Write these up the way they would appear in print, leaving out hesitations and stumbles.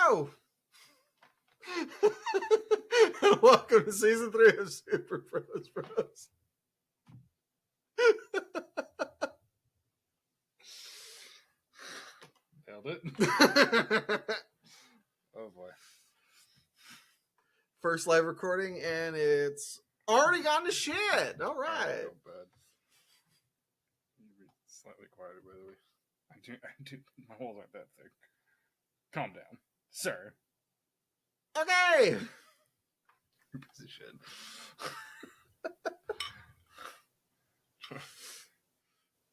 Hello! Welcome to season 3 of Super Bros Bros. Nailed it. Oh boy. First live recording, and it's already gone to shit. All right. Oh, bad. You be slightly quieter, by the way. I do. My holes aren't that thick. Calm down, sir. Okay. You piece of shit.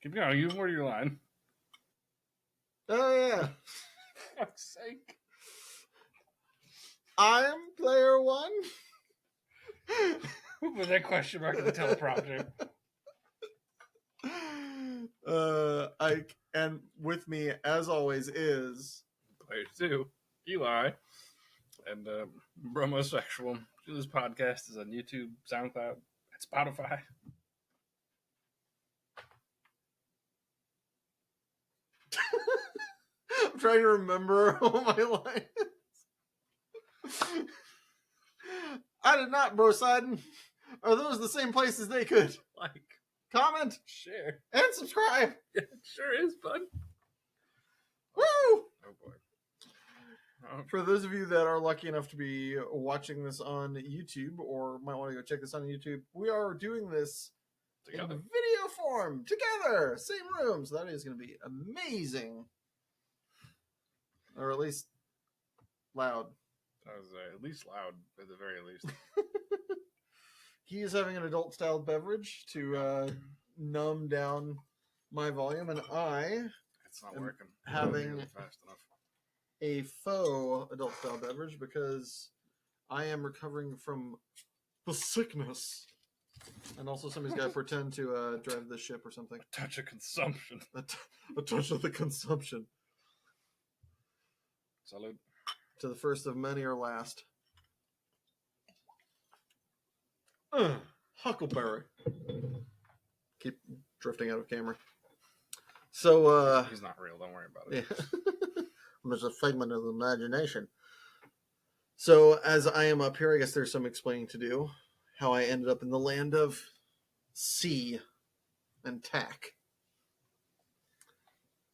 Keep going. You more to your line. Oh, yeah. For fuck's sake. I'm player one. Who put that question mark in the teleprompter? Ike, and with me, as always, is Player 2, Eli, and Bromosexual. This podcast is on YouTube, SoundCloud, and Spotify. I'm trying to remember all my lines. I did not, bro. Sidon. Are those the same places they could Like, comment, share. and subscribe? Yeah, it sure is, bud. Woo! Oh boy. For those of you that are lucky enough to be watching this on YouTube, or might want to go check this on YouTube, we are doing this Together. in video form together, same room. So that is going to be amazing, or at least loud. That was at least loud, at the very least. He is having an adult-styled beverage to numb down my volume, and I It's not working. having Not fast enough. a faux adult-style beverage because I am recovering from the sickness. And also somebody's got to pretend to drive the ship or something. A touch of consumption. A touch of the consumption. Salute. To the first of many or last. Huckleberry. Keep drifting out of camera. So, He's not real. Don't worry about it. yeah. It's a figment of the imagination. So, as I am up here, I guess there's some explaining to do. How I ended up in the land of sea and tack.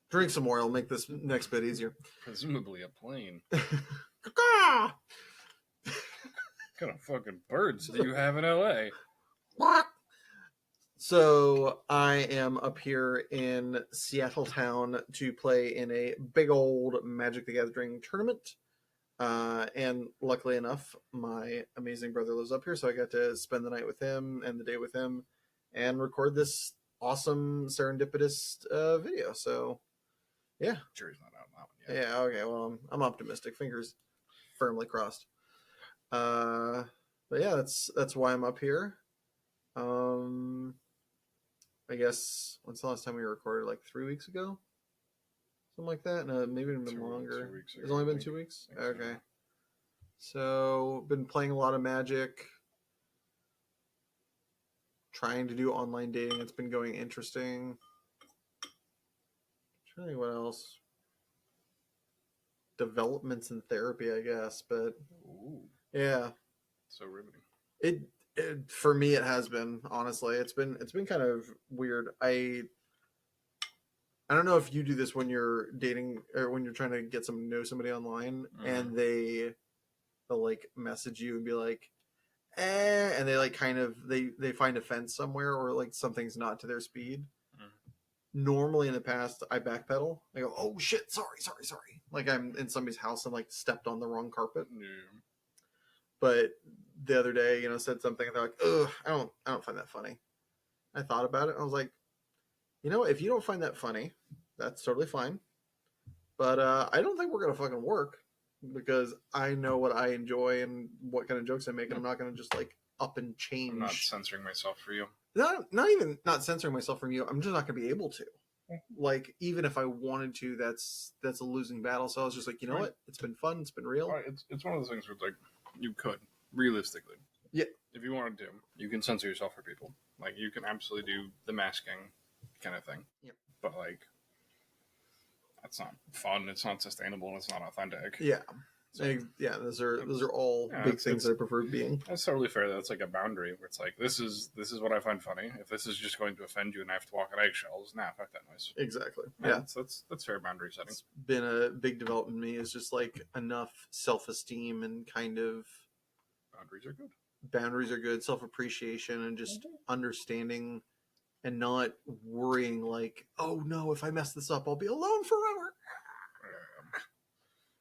Drink some more. It'll make this next bit easier. Presumably a plane. Caw-caw! What kind of fucking birds do you have in LA? So I am up here in Seattle town to play in a big old Magic the Gathering tournament. And luckily enough, my amazing brother lives up here, so I got to spend the night with him and the day with him and record this awesome serendipitous video. So, yeah. Jury's not out on that one yet. Yeah, okay, well, I'm optimistic. Fingers firmly crossed. But yeah, that's why I'm up here. I guess when's the last time we recorded? Like 3 weeks ago, something like that. No, maybe even been longer. 2 weeks ago, It's only been I 2 weeks. think so. Okay. So been playing a lot of Magic, trying to do online dating. It's been going interesting. Trying to think what else. Developments in therapy, I guess, but Ooh, yeah, so riveting. it for me it has been, honestly. It's been kind of weird. I don't know if you do this when you're dating or when you're trying to get know somebody online, and they'll like message you and be like, and they like kind of they find offense somewhere, or like something's not to their speed. Normally in the past I backpedal. I go, oh shit, sorry. Like I'm in somebody's house and like stepped on the wrong carpet. Yeah. But the other day, said something and they're like, ugh, I don't find that funny. I thought about it. I was like, you know what? If you don't find that funny, that's totally fine. But I don't think we're going to fucking work because I know what I enjoy and what kind of jokes I make. And I'm not going to just like up and change. I'm not censoring myself for you. Not even not censoring myself from you. I'm just not going to be able to. Like, even if I wanted to, that's a losing battle. So I was just like, you know what? It's been fun. It's been real. It's one of those things where like you could realistically, yeah, if you wanted to, you can censor yourself for people. Like you can absolutely do the masking kind of thing. Yeah. But like, that's not fun. It's not sustainable. And it's not authentic. Yeah. So Yeah, those are all Yeah, big things that I prefer being. that's totally fair. That's like a boundary where it's like this is what I find funny. If this is just going to offend you and I have to walk on eggshells, nah, fuck that noise. Exactly. Yeah, Yeah. that's fair boundary setting. It's been a big development in me is just like enough self-esteem and kind of Boundaries are good. boundaries are good, self-appreciation and just understanding and not worrying like, oh no, if I mess this up, I'll be alone forever.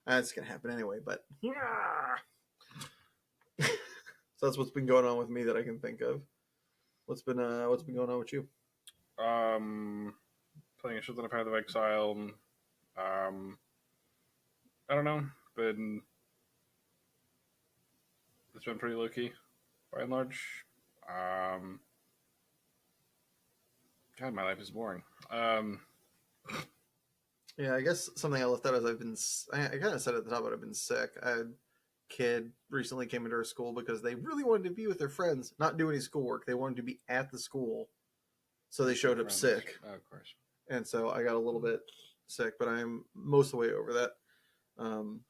That's gonna happen anyway, but yeah. So that's what's been going on with me that I can think of. What's been going on with you? Playing a shit ton of Path of Exile. I don't know, but it's been pretty low key by and large. God, my life is boring. Yeah, I guess something I left out is I kind of said at the top, but I've been sick. I had a kid recently came into our school because they really wanted to be with their friends, not do any schoolwork. They wanted to be at the school, so they showed up Friends. sick, Oh, of course. and so I got a little bit sick, but I'm most of the way over that. Um,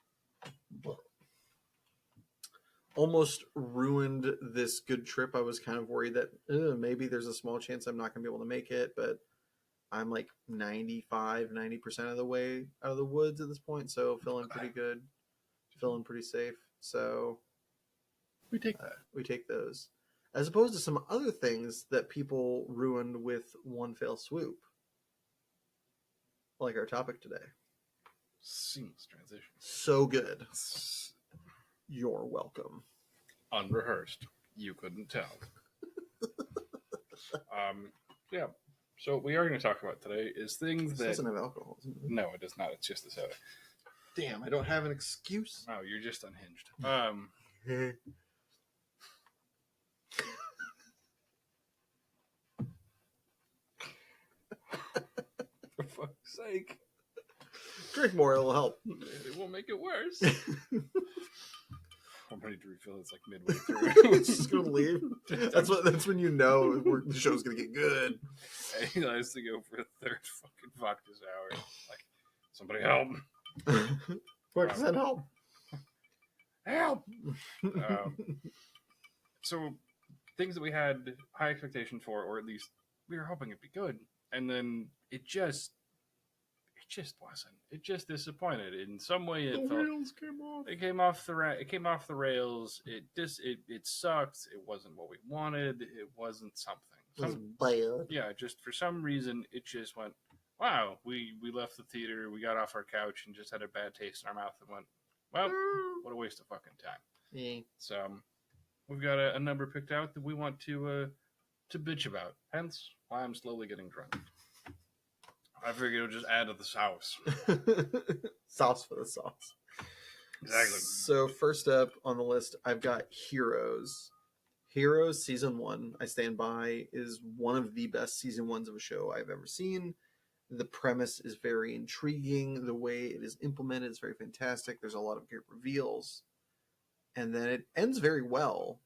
almost ruined this good trip. I was kind of worried that maybe there's a small chance I'm not going to be able to make it, but I'm like 90% of the way out of the woods at this point, so feeling pretty good, feeling pretty safe. So We take that. we take those. As opposed to some other things that people ruined with one fell swoop. Like our topic today. Seamless transition. So good. You're welcome. Unrehearsed. You couldn't tell. Yeah. So what we are going to talk about today is things This that doesn't have alcohol. Doesn't it? no, it does not. It's just the soda. Damn, I don't have an excuse. Oh, you're just unhinged. For fuck's sake. Drink more, it'll help. It won't make it worse. I'm ready to refill. It's like midway through. It's just gonna leave. That's when you know the show's gonna get good. He likes to go for a third fucking vodka sour. Like, somebody help. Quick, send help. Help! So, things that we had high expectations for, or at least we were hoping it'd be good, and then it just wasn't. It just disappointed. In some way, it felt wheels came off. it came off the rails. It sucked. It wasn't what we wanted. It wasn't something. It was bad. Yeah, just for some reason, it just went. Wow, we left the theater. We got off our couch and just had a bad taste in our mouth and went, well, what a waste of fucking time. Yeah. So we've got a number picked out that we want to bitch about. Hence why I'm slowly getting drunk. I figured it'll just add to the sauce. Sauce for the sauce. Exactly. So first up on the list, I've got Heroes. Heroes season 1, I stand by, is one of the best season 1s of a show I've ever seen. The premise is very intriguing. The way it is implemented is very fantastic. There's a lot of great reveals. And then it ends very well.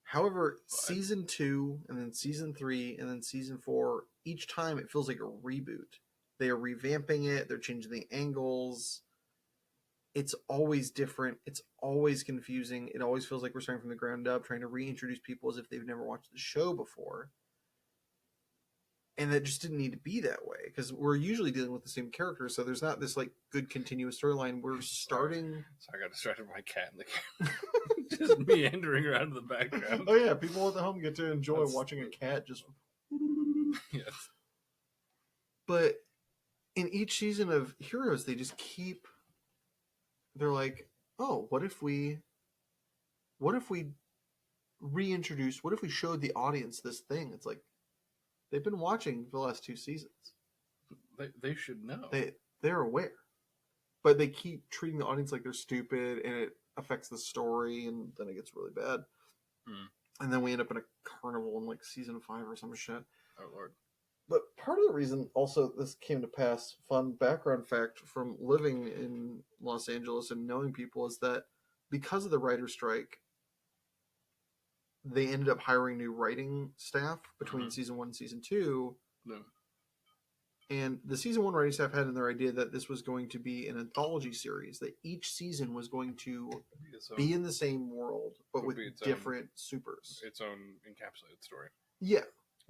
However, season 2, and then season 3, and then season 4, each time it feels like a reboot. They are revamping it, they're changing the angles. It's always different. It's always confusing. It always feels like we're starting from the ground up, trying to reintroduce people as if they've never watched the show before. And that just didn't need to be that way, because we're usually dealing with the same characters, so there's not this like good continuous storyline. We're starting. So I got distracted by my cat in the camera. Just meandering around in the background. Oh yeah, people at the home get to enjoy That's- watching a cat just. Yes. But in each season of Heroes, they just keep. They're like, oh, what if we reintroduced? What if we showed the audience this thing? It's like they've been watching for the last 2 seasons. They should know. They're aware, but they keep treating the audience like they're stupid, and it affects the story, and then it gets really bad. And then we end up in a carnival in like season 5 or some shit. Oh Lord. But part of the reason also this came to pass, fun background fact from living in Los Angeles and knowing people, is that because of the writer's strike, they ended up hiring new writing staff between season 1 and season 2. No. And the season 1 writing staff had in their idea that this was going to be an anthology series, that each season was going to be in the same world, but with different supers. Its own encapsulated story. Yeah.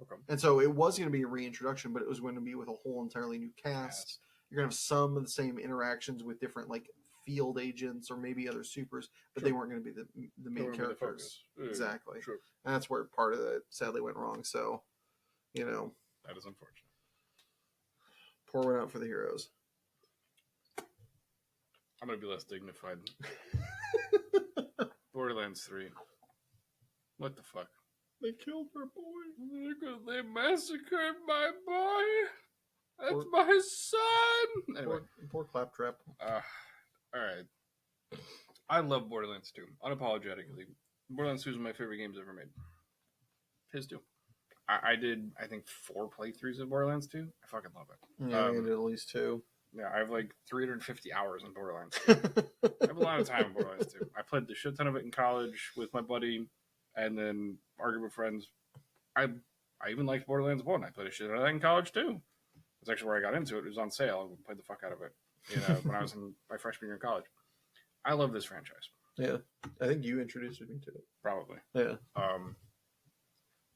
Okay. And so it was going to be a reintroduction, but it was going to be with a whole entirely new cast. You're going to have some of the same interactions with different like field agents or maybe other supers, but they weren't going to be the main characters. Exactly. True. And that's where part of it sadly went wrong. So, you know, that is unfortunate. Pour one out for the heroes. I'm going to be less dignified. Borderlands 3. What the fuck? They killed my boy. They massacred my boy. That's my son. Anyway. Poor Claptrap. Alright. I love Borderlands 2. Unapologetically. Borderlands 2 is one of my favorite games ever made. His too. I did, I think, 4 playthroughs of Borderlands 2. I fucking love it. Yeah, I did at least 2. Yeah, I have like 350 hours in Borderlands 2. I have a lot of time in Borderlands 2. I played the shit ton of it in college with my buddy, and then argued with friends. I even liked Borderlands 1. I played a shit ton of that in college too. That's actually where I got into it. It was on sale. I played the fuck out of it. When I was in my freshman year in college. I love this franchise. Yeah, I think you introduced me to it. Probably. Yeah.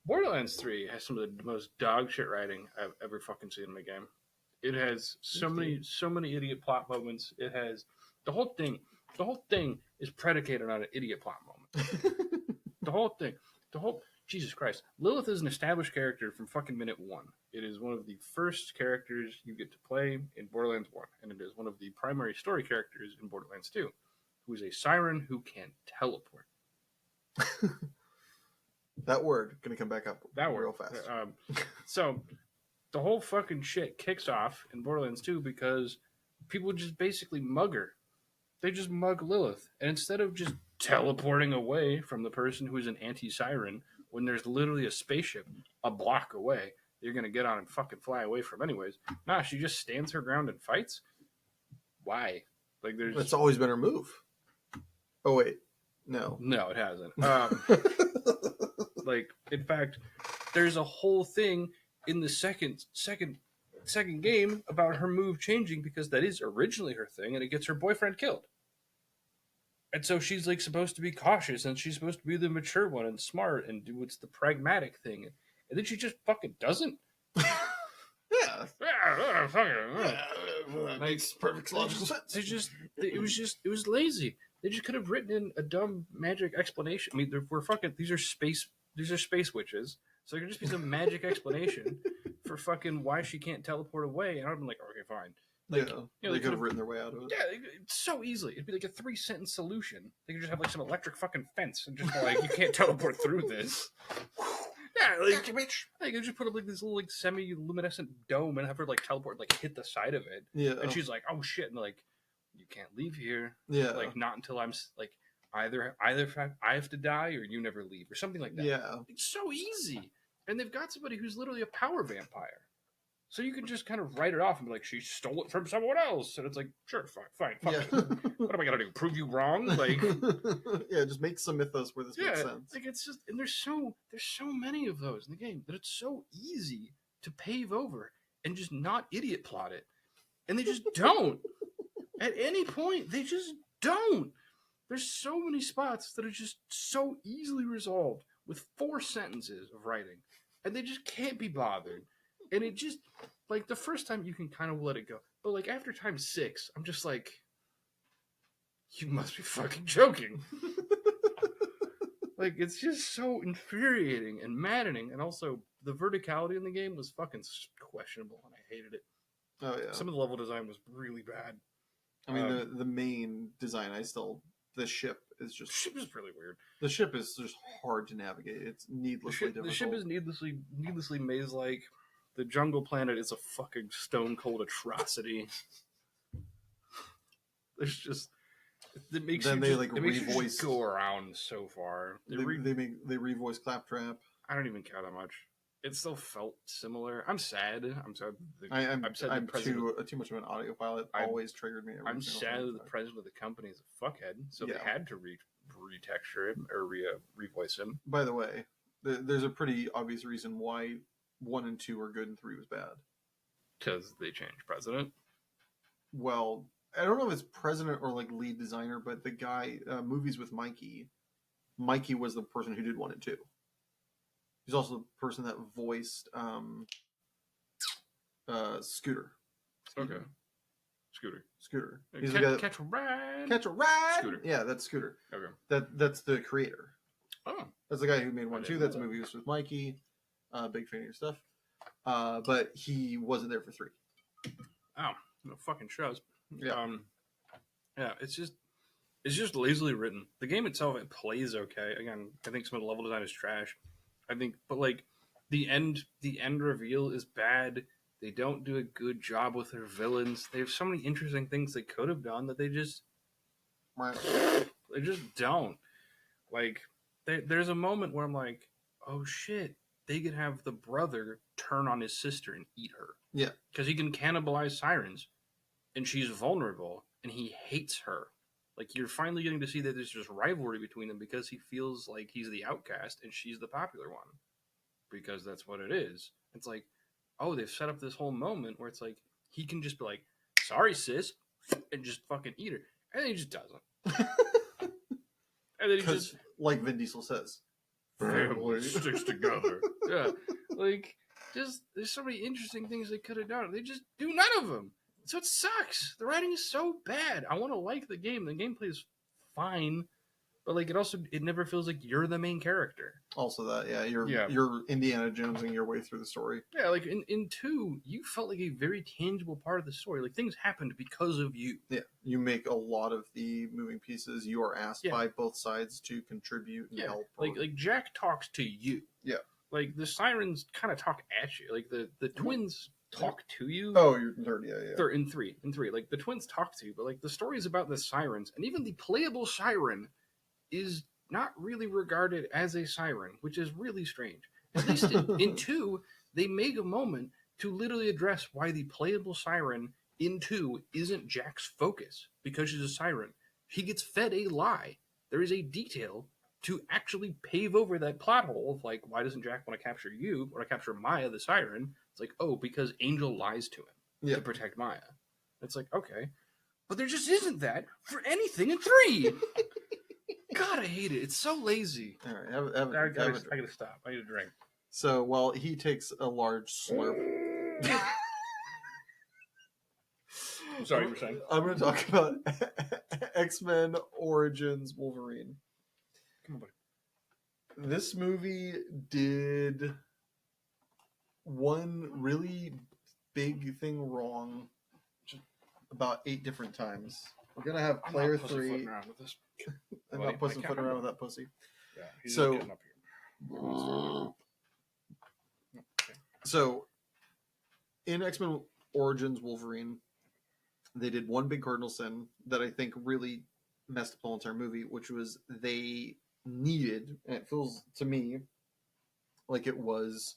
Borderlands 3 has some of the most dog shit writing I've ever fucking seen in a game. It has so many idiot plot moments. It has the whole thing is predicated on an idiot plot moment. The whole thing. Jesus Christ. Lilith is an established character from fucking minute 1. It is one of the first characters you get to play in Borderlands 1, and it is one of the primary story characters in Borderlands 2, who is a siren who can teleport. That word gonna come back up real fast. So the whole fucking shit kicks off in Borderlands 2 because people just basically mug her. They just mug Lilith, and instead of just teleporting away from the person who's an anti-siren when there's literally a spaceship a block away you're gonna get on and fucking fly away from anyways, nah, she just stands her ground and fights. Why? Like there's That's always been her move. Oh wait, no, it hasn't. Like, in fact, there's a whole thing in the second game about her move changing because that is originally her thing, and it gets her boyfriend killed. And so she's like supposed to be cautious, and she's supposed to be the mature one and smart and do what's the pragmatic thing, and then she just fucking doesn't. Makes perfect logical sense. It was lazy. They just could have written in a dumb magic explanation. I mean, these are space witches, so there could just be some magic explanation for fucking why she can't teleport away. And I'd be like, okay, fine. Like, they could have written their way out of it. Yeah, so easily. It'd be like a 3-sentence solution. They could just have like some electric fucking fence and just be like, you can't teleport through this. Yeah, like they could just put up like this little like semi-luminescent dome and have her like teleport, like hit the side of it. Yeah, and she's like, oh shit, and like, you can't leave here. Yeah, like not until I'm like either I have to die or you never leave or something like that. Yeah, it's so easy, and they've got somebody who's literally a power vampire. So you can just kind of write it off and be like, she stole it from someone else. And it's like, sure, fine. Fuck it. What am I going to do? Prove you wrong? Like, yeah, just make some mythos where this makes sense. Like, it's just, and there's so many of those in the game that it's so easy to pave over and just not idiot plot it. And they just don't. At any point, they just don't. There's so many spots that are just so easily resolved with 4 sentences of writing. And they just can't be bothered. And it just, like, the first time you can kind of let it go. But, like, after time 6, I'm just like, you must be fucking joking. Like, it's just so infuriating and maddening. And also, the verticality in the game was fucking questionable, and I hated it. Oh, yeah. Some of the level design was really bad. I mean, the main design, the ship is just... The ship is really weird. The ship is just hard to navigate. It's needlessly difficult. The ship is needlessly maze-like. The jungle planet is a fucking stone cold atrocity. There's just it makes then you they just, like it makes revoice you just go around so far. They revoice Claptrap. I don't even care that much. It still felt similar. I'm sad. I'm sad. I'm too much of an audiophile. It always triggered me. I'm sad that the president of the company is a fuckhead, so they had to retexture him or revoice him. By the way, there's a pretty obvious reason why 1 and 2 are good and 3 was bad. Because they changed president. Well, I don't know if it's president or like lead designer, but the guy movies with Mikey. Mikey was the person who did 1 and 2. He's also the person that voiced Scooter. Okay. Scooter. Scooter. He's the guy that, Catch a ride. catch a ride. Scooter. Yeah, that's Scooter. Okay. That's the creator. Oh. That's the guy who made 1 I and didn't 2. know That's that. movies with Mikey. Big fan of your stuff. But he wasn't there for 3. Oh, no fucking shows. Yeah. Yeah, it's just lazily written. The game itself, it plays okay. Again, I think some of the level design is trash. I think, but like the end reveal is bad. They don't do a good job with their villains. They have so many interesting things they could have done that they just don't. Like, there's a moment where I'm like, oh shit, they could have the brother turn on his sister and eat her. Yeah. Because he can cannibalize sirens, and she's vulnerable, and he hates her. Like, you're finally getting to see that there's just rivalry between them because he feels like he's the outcast and she's the popular one. Because that's what it is. It's like, oh, they've set up this whole moment where it's like, he can just be like, sorry, sis, and just fucking eat her. And then he just doesn't. And then he Because, just, like Vin Diesel says, family sticks together. Yeah. Like, just, there's so many interesting things they could have done. They just do none of them. So it sucks. The writing is so bad. I want to like the game. The gameplay is fine, but like it never feels like you're the main character. Also, that you're Yeah. Indiana Jonesing your way through the story. Yeah, like in 2, you felt like a very tangible part of the story. Like things happened because of you. Yeah, you make a lot of the moving pieces. You are asked Yeah. by both sides to contribute and Yeah, help. like Jack talks to you. Yeah. Like the sirens kind of talk at you. Like the twins talk to you. Oh, you're nerd. Yeah. They're in three. Like the twins talk to you, but like the story is about the sirens, and even the playable siren is not really regarded as a siren, which is really strange. At least in 2, they make a moment to literally address why the playable siren in 2 isn't Jack's focus because she's a siren. He gets fed a lie. There is a detail to actually pave over that plot hole of like, why doesn't Jack want to capture you or to capture Maya the siren? It's like, oh, because Angel lies to him to protect Maya. It's like, okay. But there just isn't that for anything in 3. God, I hate it. It's so lazy. All right, I gotta stop. I need a drink. So while he takes a large slurp, Sorry, you were saying. I'm going to talk about X-Men Origins Wolverine. Come on, buddy. This movie did one really big thing wrong about 8 different times. We're going to have player 3. I'm not pussyfooting around with that pussy. Yeah, he's So- getting up here. So, in X-Men Origins Wolverine, they did one big cardinal sin that I think really messed up the whole entire movie, which was they needed, and it feels to me like it was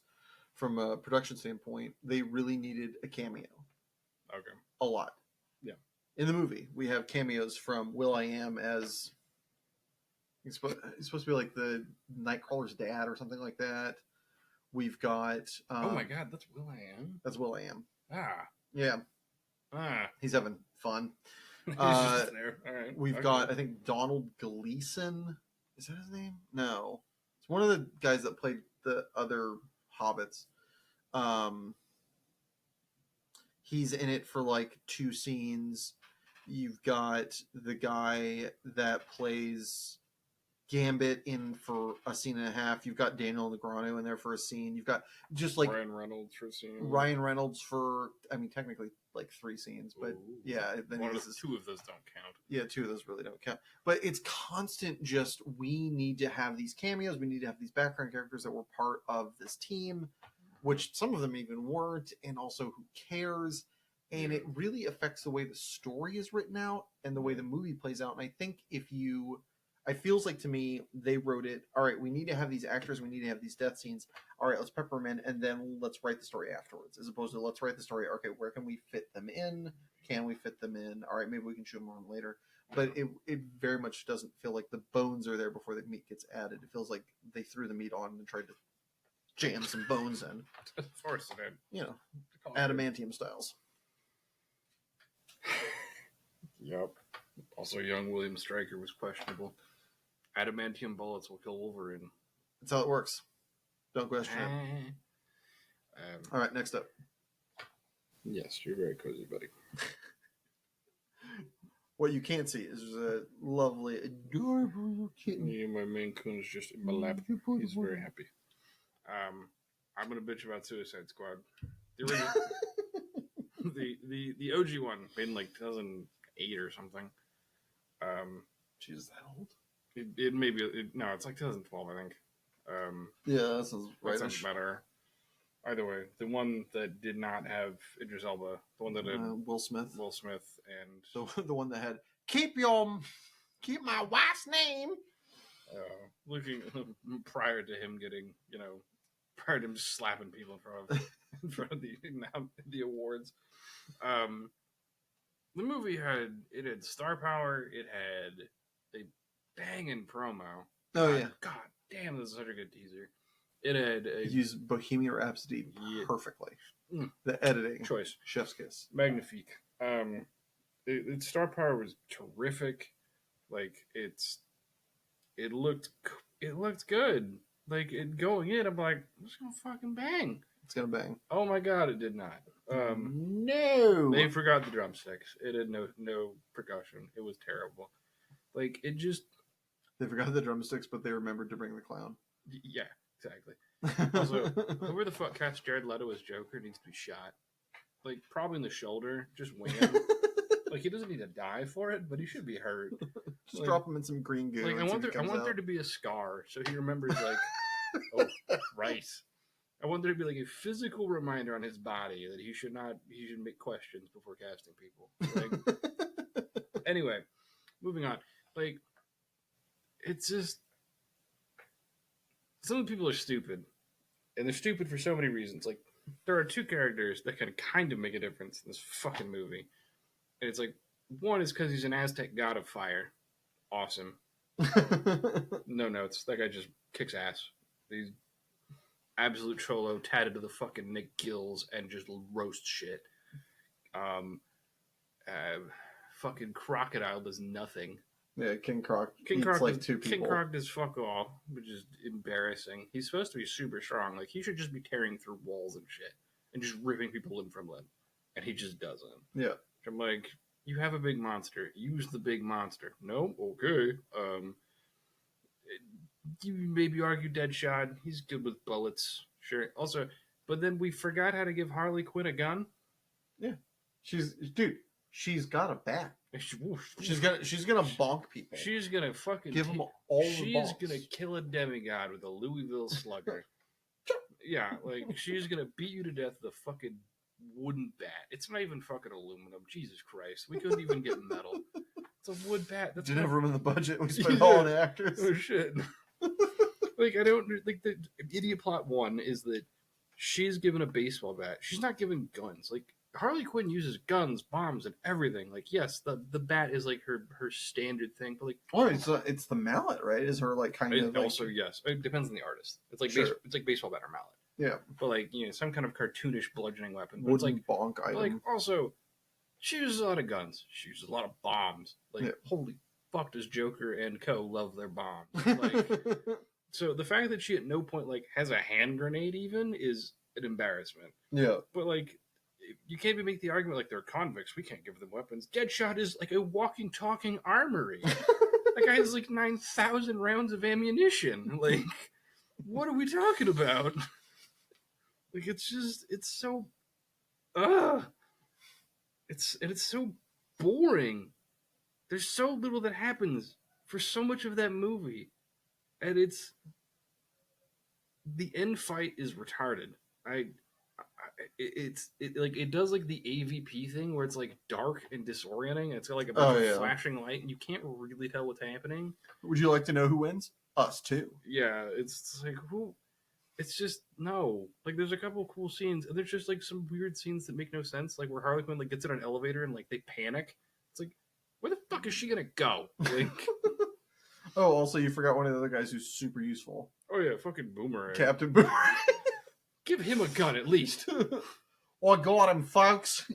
from a production standpoint, they really needed a cameo. Okay. A lot. Yeah. In the movie, we have cameos from Will.i.am as he's supposed to be like the Nightcrawler's dad or something like that. We've got Oh my God, that's Will.i.am. that's Will.i.am. Ah. Yeah, he's having fun. He's just there. All right. We've Okay. got I think Donald Gleason. Is that his name? No, it's one of the guys that played the other hobbits. He's in it for like 2 scenes. You've got the guy that plays Gambit in for a scene and a half. You've got Daniel Negreanu in there for a scene. You've got just like Ryan Reynolds for seeing Ryan Reynolds for, I mean, technically like 3 scenes, but Ooh. yeah, then One of this the is, 2 of those don't count. yeah, 2 of those really don't count. But it's constant. Just we need to have these cameos. We need to have these background characters that were part of this team, which some of them even weren't, and also who cares. And it really affects the way the story is written out and the way the movie plays out. And I think it feels like to me, they wrote it, all right, we need to have these actors, we need to have these death scenes. All right, let's pepper them in, and then let's write the story afterwards. As opposed to let's write the story, okay, where can we fit them in? Can we fit them in? All right, maybe we can show them on later. But it very much doesn't feel like the bones are there before the meat gets added. It feels like they threw the meat on and tried to jam some bones in. Of course it did. You know, Adamantium styles. Yep. Also, young William Stryker was questionable. Adamantium bullets will kill Wolverine. That's how it works. Don't question it. All right, next up. Yes, you're very cozy, buddy. What you can't see is a lovely, adorable little kitten. Yeah, my Maine Coon is just in my lap. He's very happy. I'm gonna bitch about Suicide Squad. The original, the OG one made in like 2008 or something. She's that old? It may be no, it's like 2012, I think. Yeah, that sounds right. That sounds better. Either way, the one that did not have Idris Elba, the one that had Will Smith, and the one that had keep my wife's name. Looking prior to him getting, prior to him just slapping people in front of the awards. The movie had star power. It had a banging promo. Oh yeah! God damn, this is such a good teaser. It had used Bohemian Rhapsody perfectly. The editing choice, chef's kiss, magnifique. Its star power was terrific. Like it looked good. Like going in, I'm like, it's gonna fucking bang. It's gonna bang. Oh my god, it did not. No, they forgot the drumsticks. It had no percussion. It was terrible. Like it just. They forgot the drumsticks, but they remembered to bring the clown. Yeah, exactly. Also, whoever the fuck cast Jared Leto as Joker needs to be shot. Like, probably in the shoulder, just wing him. Like, he doesn't need to die for it, but he should be hurt. Just drop him in some green goo. Like, I want there to be a scar, so he remembers, like, oh, right. I want there to be, like, a physical reminder on his body that he should make questions before casting people. Like, anyway, moving on. Like, it's just some of the people are stupid, and they're stupid for so many reasons. Like, there are two characters that can kind of make a difference in this fucking movie, and it's like, one is because he's an Aztec god of fire, awesome. No notes. That guy just kicks ass. He's absolute cholo, tatted to the fucking Nick gills, and just roast shit. Fucking Crocodile does nothing. Yeah, King Croc eats like two people. King Croc does fuck all, which is embarrassing. He's supposed to be super strong. Like, he should just be tearing through walls and shit and just ripping people limb from limb. And he just doesn't. Yeah. I'm like, you have a big monster. Use the big monster. No? Okay. You maybe argue Deadshot. He's good with bullets. Sure. Also, but then we forgot how to give Harley Quinn a gun. Yeah. She's got a bat. She's gonna bonk people. She's gonna fucking give them all the She's bonks. Gonna kill a demigod with a Louisville Slugger. Yeah, like she's gonna beat you to death with a fucking wooden bat. It's not even fucking aluminum. Jesus Christ, we couldn't even get metal. It's a wood bat. Didn't have room in the budget. We spent all on the actors. Oh shit. Like, I don't like the idiot plot. One is that she's given a baseball bat. She's not given guns. Like, Harley Quinn uses guns, bombs, and everything. Like, yes, the bat is like her standard thing, but like, it's the mallet, right? Is her like kind of also yes, it depends on the artist. It's like sure. It's like baseball bat or mallet. Yeah, but like, some kind of cartoonish bludgeoning weapon. But wooden it's like bonk item. Like, also, she uses a lot of guns. She uses a lot of bombs. Like, yeah. Holy fuck, does Joker and co love their bombs? Like, so the fact that she at no point like has a hand grenade even is an embarrassment. Yeah, but like, you can't even make the argument like they're convicts. We can't give them weapons. Deadshot is like a walking, talking armory. That guy has like 9,000 rounds of ammunition. Like, what are we talking about? Like, it's so, it's so boring. There's so little that happens for so much of that movie, and the end fight is retarded. It does like the AVP thing where it's like dark and disorienting. It's got like a bunch of flashing light, and you can't really tell what's happening. Would you like to know who wins? Us too. Yeah, it's like who. It's just no. Like, there's a couple of cool scenes, and there's just like some weird scenes that make no sense. Like where Harley Quinn like gets in an elevator and like they panic. It's like, where the fuck is she gonna go? Like, oh, also you forgot one of the other guys who's super useful. Oh yeah, fucking Boomerang. Captain Boomerang. Give him a gun at least. Oh, got him, folks.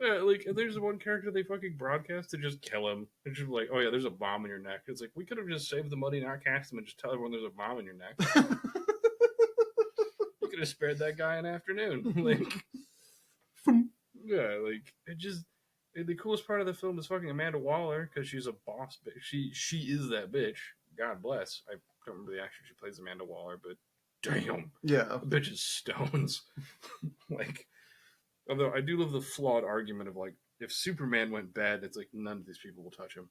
Like, there's one character they fucking broadcast to just kill him. It's just like, oh yeah, there's a bomb in your neck. It's like, we could have just saved the money, not cast him, and just tell everyone there's a bomb in your neck. You could have spared that guy an afternoon. Like, yeah, like, it just. The coolest part of the film is fucking Amanda Waller because she's a boss bitch. She is that bitch. God bless. I don't remember the actress who plays Amanda Waller, but damn, Yeah. the bitch is stones. Like, although I do love the flawed argument of like, if Superman went bad, it's like none of these people will touch him.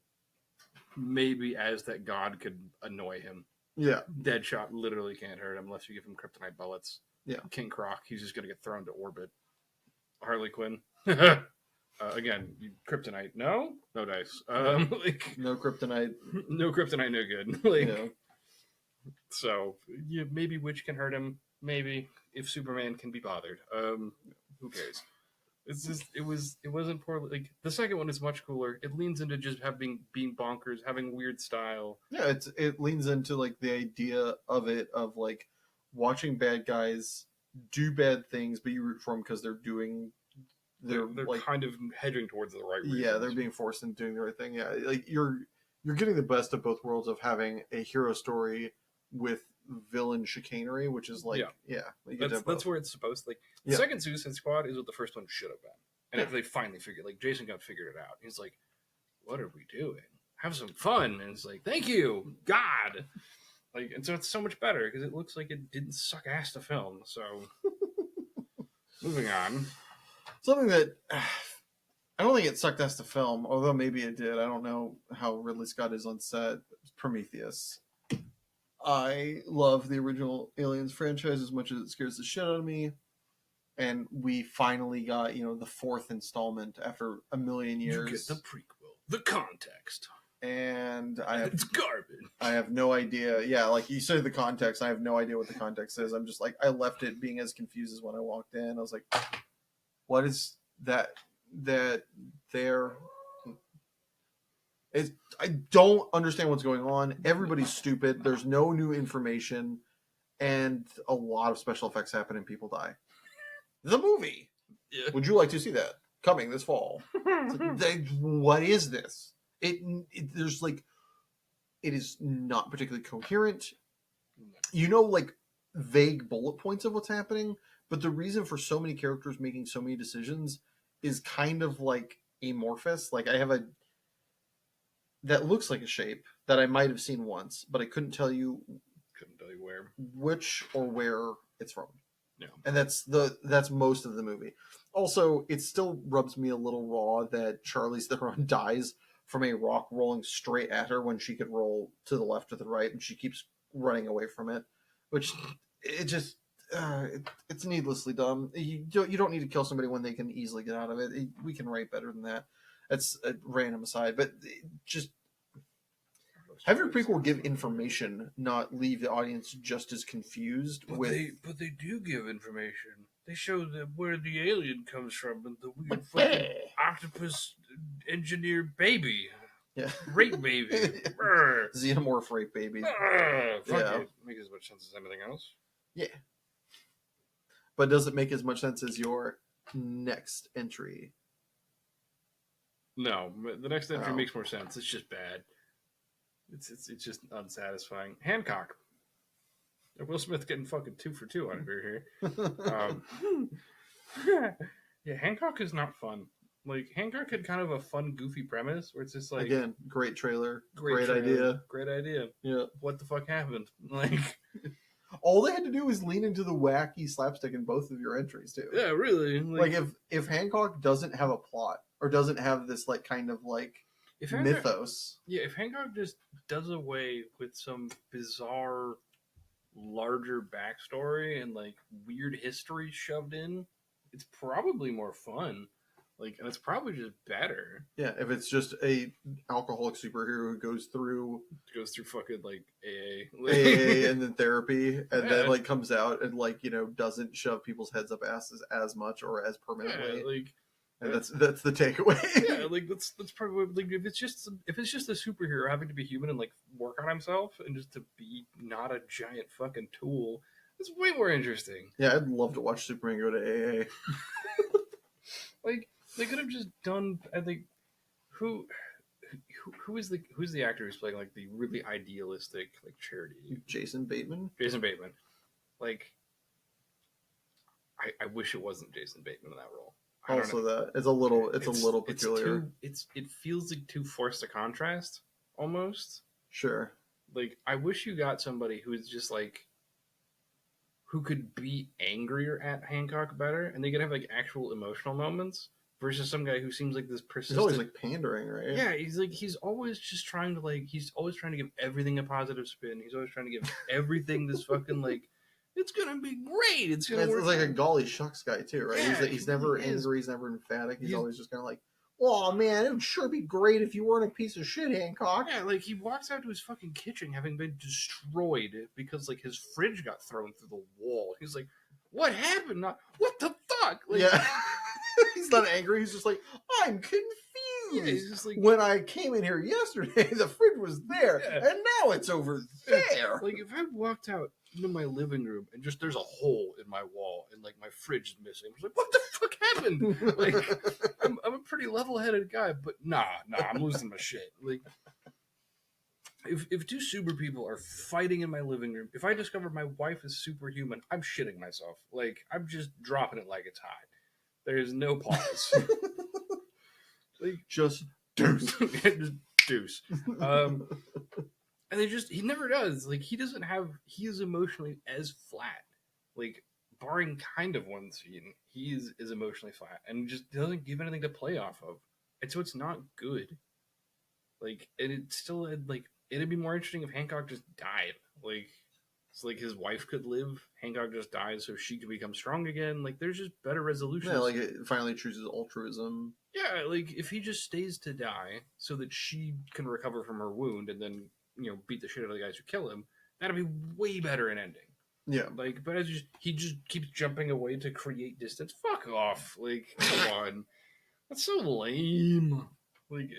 Maybe as that god could annoy him. Yeah. Deadshot literally can't hurt him unless you give him kryptonite bullets. Yeah. King Croc, he's just gonna get thrown to orbit. Harley Quinn. Again, kryptonite. No dice. Like, No kryptonite. no kryptonite, no good. Like, Yeah. so yeah, maybe Witch can hurt him. Maybe if Superman can be bothered. Who cares? It's just it wasn't poorly. Like, the second one is much cooler. It leans into just being bonkers, having weird style. Yeah, it leans into like the idea of it of like watching bad guys do bad things, but you root for them because they're doing They're like kind of hedging towards the right reasons. yeah, they're being forced into doing the right thing. Yeah, like you're getting the best of both worlds of having a hero story with villain chicanery, which is like you get to have that's both. where it's supposed to, like, the Yeah. second Suicide Squad is what the first one should have been. And Yeah. if they finally figured, like, Jason Gunn figured it out. He's like, what are we doing? Have some fun. And it's like, thank you, God. Like, and so it's so much better because it looks like it didn't suck ass to film. So moving on. Something that I don't think it sucked us to film, although maybe it did. I don't know how Ridley Scott is on set. Prometheus. I love the original Aliens franchise as much as it scares the shit out of me. And we finally got, the fourth installment after a million years. You get the prequel, the context. And It's garbage. I have no idea. Yeah, like you said the context. I have no idea what the context is. I'm just like, I left it being as confused as when I walked in. I was like, what is that there? I don't understand what's going on. Everybody's stupid. There's no new information, and a lot of special effects happen and people die. The movie. Yeah. Would you like to see that coming this fall? What is this? There's like, it is not particularly coherent. Like vague bullet points of what's happening, but the reason for so many characters making so many decisions is kind of like amorphous. Like I have that looks like a shape that I might have seen once, but I couldn't tell you where, which or where it's from. Yeah. And that's most of the movie. Also, it still rubs me a little raw that Charlize Theron dies from a rock rolling straight at her when she could roll to the left or the right, and she keeps running away from it, which it just it's needlessly dumb. You don't need to kill somebody when they can easily get out of it. We can write better than that. That's a random aside, but just have your prequel give information, not leave the audience just as confused. But they do give information. They show where the alien comes from and the weird fucking octopus engineer baby. Yeah. Rape baby. Xenomorph rape baby. Fuck Yeah. it. Makes as much sense as anything else. Yeah. But does it make as much sense as your next entry? No, the next entry Oh. makes more sense. It's just bad. It's just unsatisfying. Hancock. Will Smith getting fucking 2 for 2 on here. Yeah, Hancock is not fun. Like, Hancock had kind of a fun, goofy premise where it's just like, again, great trailer, great trailer, idea. great idea. Yeah. What the fuck happened? Like, all they had to do was lean into the wacky slapstick in both of your entries too. yeah, really. Like if Hancock doesn't have a plot or doesn't have this like kind of like if Hancock, mythos. Yeah, if Hancock just does away with some bizarre, larger backstory and like weird history shoved in, it's probably more fun. Like, and it's probably just better. Yeah, if it's just a alcoholic superhero who goes through fucking like AA, AA and then therapy, and Yeah. then like comes out and like doesn't shove people's heads up asses as much or as permanently. Yeah, like, and that's the takeaway. yeah, like that's probably like if it's just a superhero having to be human and like work on himself and just to be not a giant fucking tool, It's way more interesting. Yeah, I'd love to watch Superman go to AA. Like they could have just done. I think who who's the actor who's playing like the really idealistic like charity? Jason Bateman. Jason Bateman. Like I wish it wasn't Jason Bateman in that role. I don't Also, know. that it's a little peculiar. It feels like too forced a contrast almost. Sure. Like I wish you got somebody who's just like who could be angrier at Hancock better, and they could have like actual emotional moments versus some guy who seems like this He's persistent. always like pandering, right? Yeah, he's always just trying to like he's always trying to give everything a positive spin. He's always trying to give everything this fucking like it's gonna be great. It's gonna work. It's like a golly shucks guy too, right? Yeah, He's never he is. angry. He's never emphatic. He's He's- always just kind of like, "Oh man, it would sure be great if you weren't a piece of shit, Hancock." Yeah, like he walks out to his fucking kitchen having been destroyed because like his fridge got thrown through the wall. He's like, "What happened? Not what the fuck?" Like, Yeah. He's not angry. He's just like, "I'm confused. yeah, he's just like When I came in here yesterday, the fridge was there, Yeah. and now it's over there." Like if I walked out into my living room and just there's a hole in my wall and like my fridge is missing, I'm just like, what the fuck happened? Like I'm a pretty level-headed guy, but nah, I'm losing my shit. Like if two super people are fighting in my living room, if I discover my wife is superhuman, I'm shitting myself. Like I'm just dropping it like it's hot. There is no pause. Like just deuce. just deuce. And he never does. Like he is emotionally as flat. Like barring kind of one scene, he is emotionally flat and just doesn't give anything to play off of. And so it's not good. Like and it still had like it'd be more interesting if Hancock just died. Like it's like his wife could live, Hancock just dies so she could become strong again. Like there's just better resolutions. Yeah, like it finally chooses altruism. Yeah, like if he just stays to die so that she can recover from her wound and then beat the shit out of the guys who kill him, that'd be way better in ending. Yeah, Like, but he just keeps jumping away to create distance. Fuck off! Like, come on, that's so lame. Like,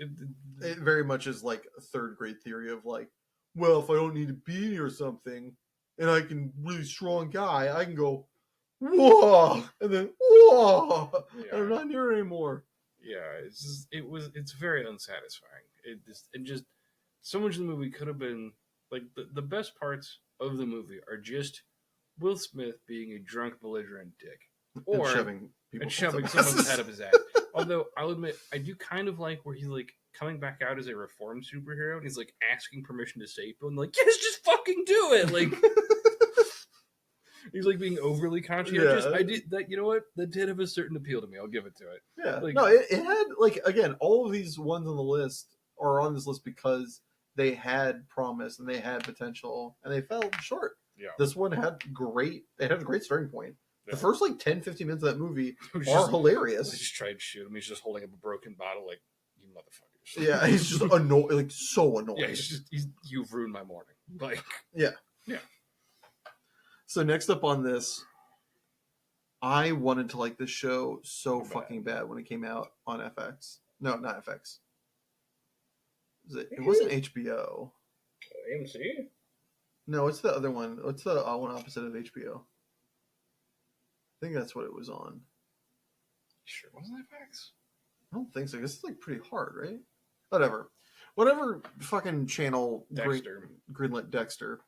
it very much is like a third grade theory of like, well, if I don't need a beanie or something, and I can really strong guy, I can go, whoa, and then whoa, and I'm not near it anymore. Yeah, it's very unsatisfying. Just so much of the movie could have been like the best parts of the movie are just Will Smith being a drunk belligerent dick or and shoving someone's head up his ass. Although I'll admit I do kind of like where he's like coming back out as a reformed superhero and he's like asking permission to say people and like yes just fucking do it like he's like being overly conscientious. Yeah. I did that. You know what? That did have a certain appeal to me. I'll give it to it. Yeah. Like- No, it had like again, all of these ones on the list are on this list because they had promise and they had potential and they fell short. Yeah. This one had a great starting point. Yeah. The first like 10-15 minutes of that movie It was are just- hilarious. They just tried to shoot him. He's just holding up a broken bottle, like you motherfuckers. Yeah, he's just annoyed, like so annoyed. Yeah, you've ruined my morning. Like, So next up on this, I wanted to like this show so Bad. fucking bad when it came out on FX. No, not FX. It wasn't HBO. AMC. No, it's the other one. What's the one opposite of HBO? I think that's what it was on. Sure, wasn't that FX? I don't think so. Because it's like pretty hard, right? Whatever fucking channel Dexter. greenlit Dexter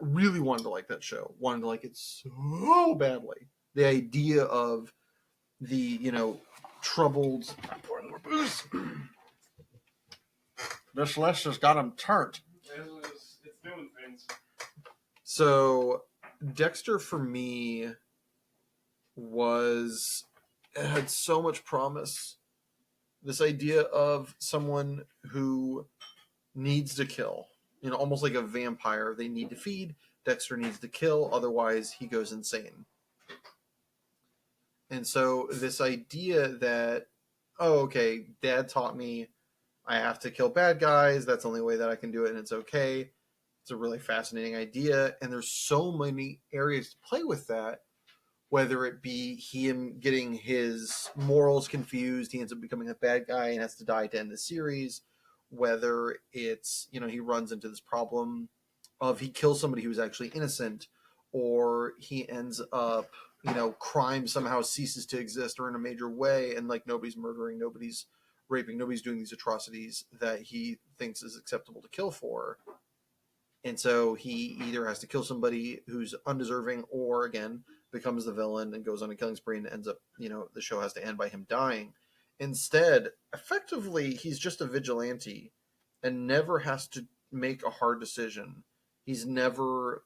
really wanted to like that show. Wanted to like it so badly. The idea of the, troubled... I'm pouring more booze. This list has got him turned. It's doing things. So Dexter for me it had so much promise. This idea of someone who needs to kill, almost like a vampire. They need to feed. Dexter needs to kill, otherwise he goes insane. And so this idea that, oh, okay, Dad taught me I have to kill bad guys. That's the only way that I can do it, and it's okay. It's a really fascinating idea, and there's so many areas to play with that. Whether it be him getting his morals confused, he ends up becoming a bad guy and has to die to end the series. Whether it's, he runs into this problem of he kills somebody who's actually innocent, or he ends up, crime somehow ceases to exist or in a major way, and like nobody's murdering, nobody's raping, nobody's doing these atrocities that he thinks is acceptable to kill for. And so he either has to kill somebody who's undeserving, or again becomes the villain and goes on a killing spree and ends up, the show has to end by him dying. Instead, effectively, he's just a vigilante and never has to make a hard decision. He's never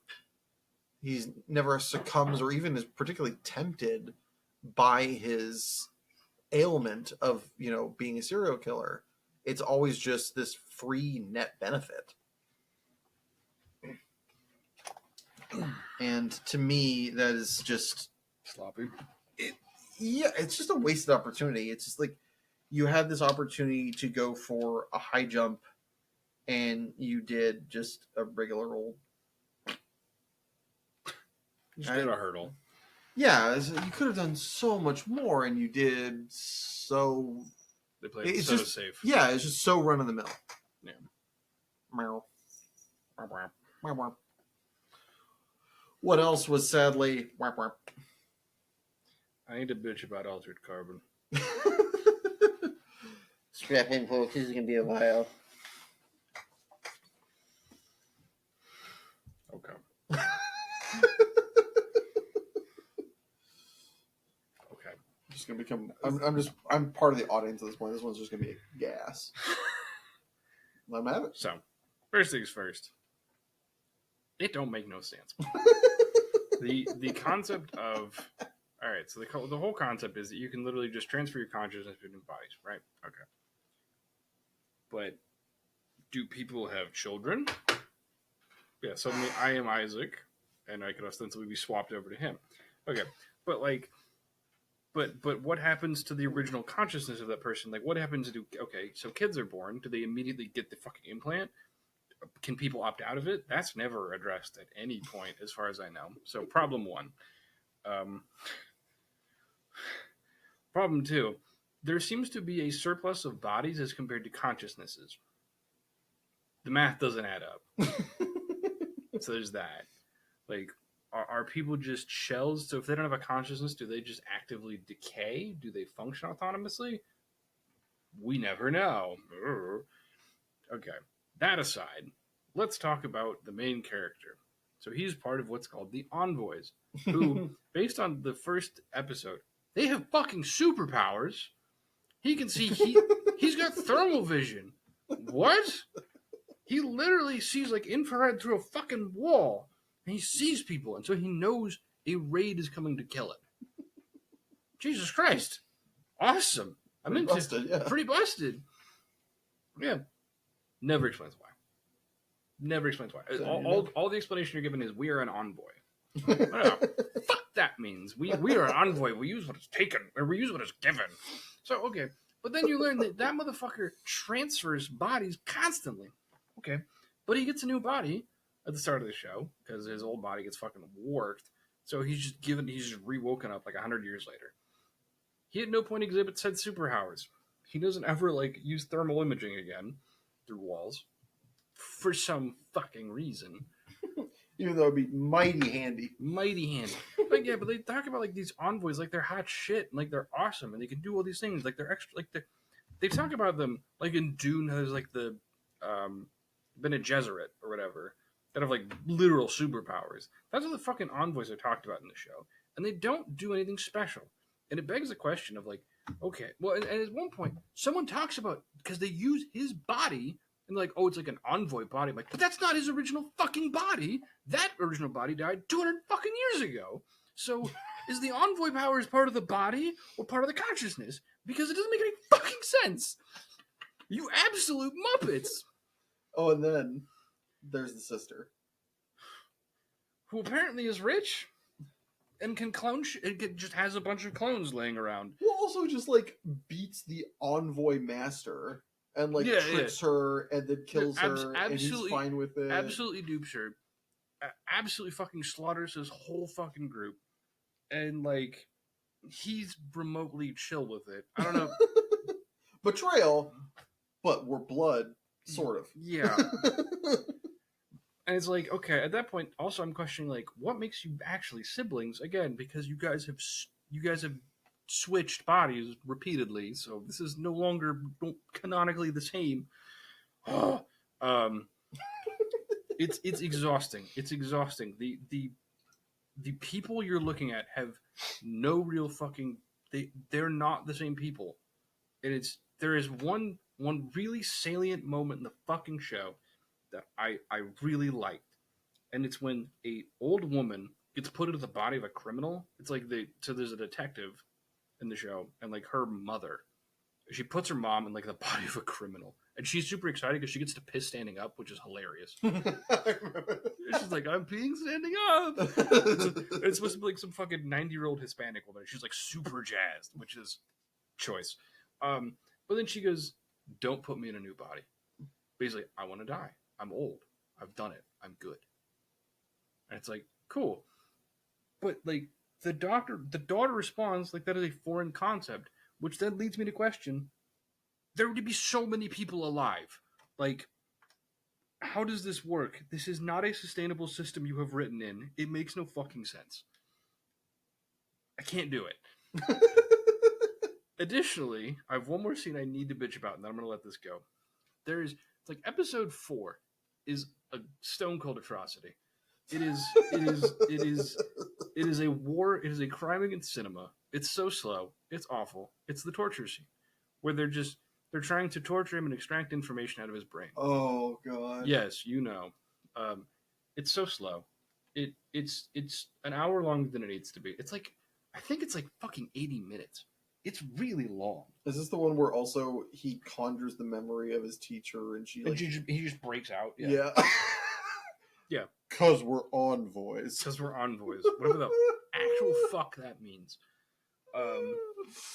succumbs or even is particularly tempted by his ailment of, being a serial killer. It's always just this free net benefit. And to me, that is just Sloppy. it's just a wasted opportunity. It's just like you had this opportunity to go for a high jump, and you did just a regular old. Just did a hurdle. Yeah, you could have done so much more, and you did so. They played it so safe. Yeah, it's just so run of the mill. Yeah. Meow. What else was sadly? I need to bitch about Altered Carbon. Strap in, folks. This is gonna be a while. Okay. Okay. Just gonna become. I'm part of the audience at this point. This one's just gonna be gas. Let him have it. So, first things first. It don't make no sense. The concept of all right. So the whole concept is that you can literally just transfer your consciousness between bodies, right? Okay. But do people have children? Yeah. Suddenly, I am Isaac, and I could ostensibly be swapped over to him. Okay. But like. But what happens to the original consciousness of that person? Like, what happens to okay? So kids are born. Do they immediately get the fucking implant? Can people opt out of it? That's never addressed at any point, as far as I know. So problem one. Problem two. There seems to be a surplus of bodies as compared to consciousnesses. The math doesn't add up. So there's that. Like, are people just shells? So if they don't have a consciousness, do they just actively decay? Do they function autonomously? We never know. Okay. That aside, let's talk about the main character. So he's part of what's called the Envoys, who, based on the first episode, they have fucking superpowers. He can see he's got thermal vision. What? He literally sees like infrared through a fucking wall. And he sees people, and so he knows a raid is coming to kill it. Jesus Christ. Awesome. Pretty busted, yeah. Pretty busted. Yeah. Never explains why. Never explains why. All the explanation you're given is we are an envoy. No. Fuck that means. We are an envoy. We use what is taken, or we use what is given. So, okay. But then you learn that motherfucker transfers bodies constantly. Okay. But he gets a new body at the start of the show because his old body gets fucking warped. So he's just re-woken up like 100 years later. He at no point exhibits said superpowers. He doesn't ever like use thermal imaging again through walls for some fucking reason. Even though it'd be mighty handy. Mighty handy. But yeah, but they talk about like these envoys like they're hot shit and like they're awesome and they can do all these things like they're extra like they talk about them like in Dune there's like the Bene Gesserit or whatever that have like literal superpowers. That's what the fucking envoys are talked about in the show. And they don't do anything special. And it begs the question of like, okay, well, and at one point, someone talks about, because they use his body, and like, oh, it's like an envoy body. I'm like, but that's not his original fucking body. That original body died 200 fucking years ago. So is the envoy powers part of the body or part of the consciousness? Because it doesn't make any fucking sense. You absolute Muppets. Oh, and then there's the sister, who apparently is rich and can clone. It just has a bunch of clones laying around. Who also just like beats the envoy master and like tricks her and then kills her, and he's fine with it. Absolutely dupes her. Absolutely fucking slaughters his whole fucking group, and like he's remotely chill with it. I don't know. Betrayal, but we're blood. Sort of. Yeah. And it's like, okay, at that point, also I'm questioning like, what makes you actually siblings? Again, because you guys have switched bodies repeatedly, so this is no longer canonically the same. um, it's exhausting. It's exhausting. The people you're looking at have no real fucking. They're not the same people, and there is one really salient moment in the fucking show that I really liked, and it's when a old woman gets put into the body of a criminal. It's like there's a detective in the show, and like her mother, she puts her mom in like the body of a criminal, and she's super excited because she gets to piss standing up, which is hilarious. She's like, I'm peeing standing up. It's supposed to be like some fucking 90-year-old Hispanic woman. She's like super jazzed, which is choice. But then she goes, "Don't put me in a new body." Basically, I want to die. I'm old. I've done it. I'm good. And it's like, cool. But like the daughter responds like that is a foreign concept, which then leads me to question: there would be so many people alive. Like, how does this work? This is not a sustainable system you have written in. It makes no fucking sense. I can't do it. Additionally, I have one more scene I need to bitch about, and then I'm gonna let this go. It's like episode 4 is a stone cold atrocity. It is a war. It is a crime against cinema. It's so slow. It's awful. It's the torture scene where they're trying to torture him and extract information out of his brain. Oh god. Yes, it's so slow. It's an hour longer than it needs to be. It's like I think it's like fucking 80 minutes. It's really long. Is this the one where also he conjures the memory of his teacher and he just breaks out? Yeah. Yeah. Because we're envoys. Because we're envoys. Whatever the actual fuck that means.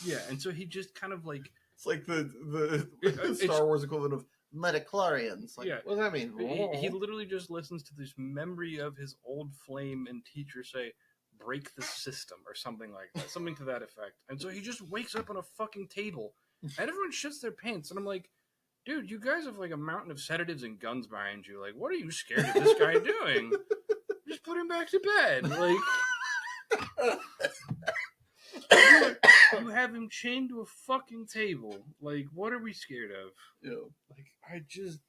Yeah, and so he just kind of like... It's like the Star Wars equivalent of midichlorians. Like, yeah. What does that mean? He literally just listens to this memory of his old flame and teacher say, break the system or something like that. Something to that effect. And so he just wakes up on a fucking table and everyone shits their pants. And I'm like, dude, you guys have like a mountain of sedatives and guns behind you. Like, what are you scared of this guy doing? Just put him back to bed. Like, you have him chained to a fucking table. Like, what are we scared of? Yeah. Like, I just...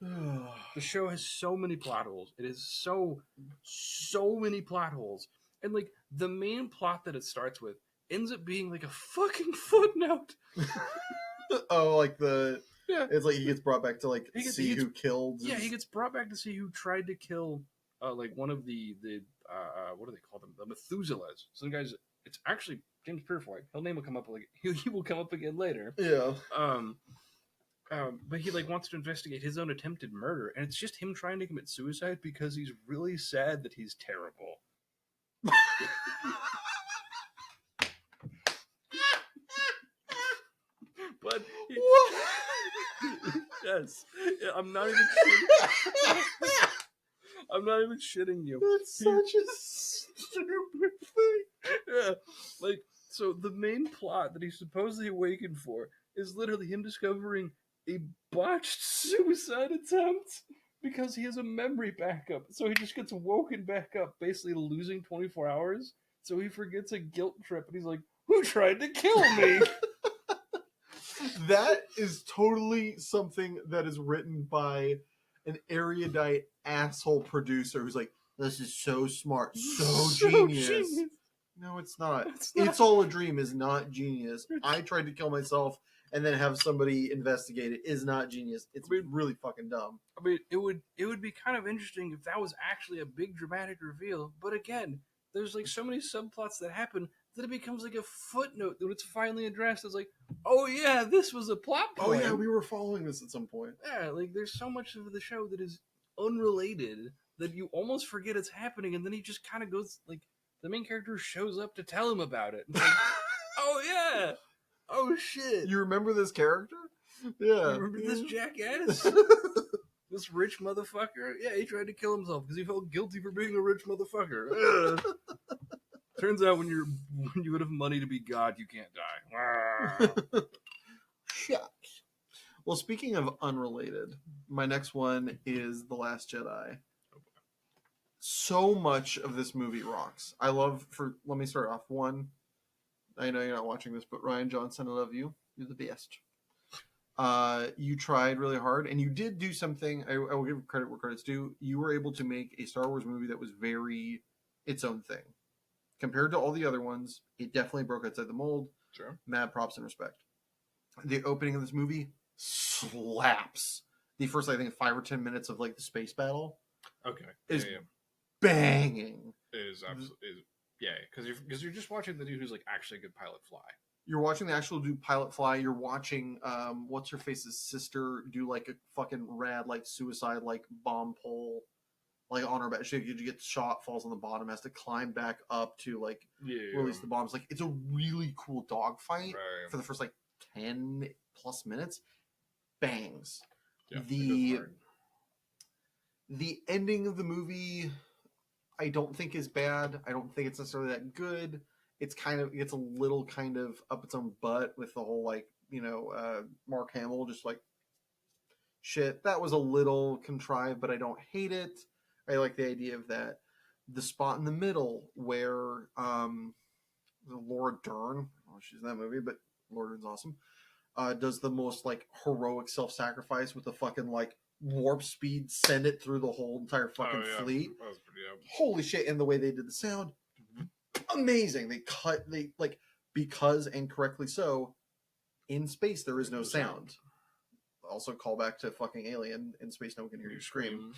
The show has so many plot holes. It is so many plot holes. And, like, the main plot that it starts with ends up being, like, a fucking footnote. Oh, like it's like he gets brought back to, like, see who killed. Yeah, he gets brought back to see who tried to kill, like, one of the what do they call them? The Methuselahs. Some guys, it's actually James Purefoy. His name will come up, like, he will come up again later. Yeah. But he like wants to investigate his own attempted murder, and it's just him trying to commit suicide because he's really sad that he's terrible. But yes, I'm not even shitting you. That's such a stupid thing. Yeah, like, so the main plot that he's supposedly awakened for is literally him discovering a botched suicide attempt because he has a memory backup. So he just gets woken back up, basically losing 24 hours. So he forgets a guilt trip, and he's like, who tried to kill me? That is totally something that is written by an erudite asshole producer who's like, this is so smart, so genius. No, it's not. It's all a dream is not genius. I tried to kill myself and then have somebody investigate it is not genius. It's really fucking dumb. I mean, it would be kind of interesting if that was actually a big dramatic reveal. But again, there's like so many subplots that happen that it becomes like a footnote that it's finally addressed. It's like, oh yeah, this was a plot point. Oh yeah, we were following this at some point. Yeah, like there's so much of the show that is unrelated that you almost forget it's happening, and then he just kind of goes like, the main character shows up to tell him about it. It's like, oh yeah. Oh shit! You remember this character? Yeah. You remember this jackass? This rich motherfucker? Yeah, he tried to kill himself because he felt guilty for being a rich motherfucker. Turns out when you would have money to be God, you can't die. Shucks. Well, speaking of unrelated, my next one is The Last Jedi. So much of this movie rocks. I love let me start off one. I know you're not watching this, but Ryan Johnson, I love you. You're the best. You tried really hard, and you did do something. I will give credit where credit's due. You were able to make a Star Wars movie that was very its own thing compared to all the other ones. It definitely broke outside the mold. Sure. Mad props and respect. The opening of this movie slaps. The first, I think, 5 or 10 minutes of like the space battle Okay. is yeah. banging. It is absolutely yeah, because you're just watching the dude who's like actually a good pilot fly. You're watching the actual dude pilot fly. You're watching what's her face's sister do like a fucking rad like suicide like bomb pole like on her back. She gets shot, falls on the bottom, has to climb back up to like release the bombs. Like it's a really cool dogfight Right. for the first like 10+ minutes. Bangs. Yeah, the ending of the movie I don't think is bad. I don't think it's necessarily that good. It's a little kind of up its own butt with the whole like, Mark Hamill just like shit. That was a little contrived, but I don't hate it. I like the idea of that. The spot in the middle where Laura Dern, she's in that movie, but Laura Dern's awesome. Does the most like heroic self-sacrifice with the fucking like warp speed, send it through the whole entire fucking fleet. That was pretty dope. Holy shit! And the way they did the sound, amazing. They like because and correctly so. In space, there is no sound. Also, call back to fucking Alien. In space, no one can hear you scream.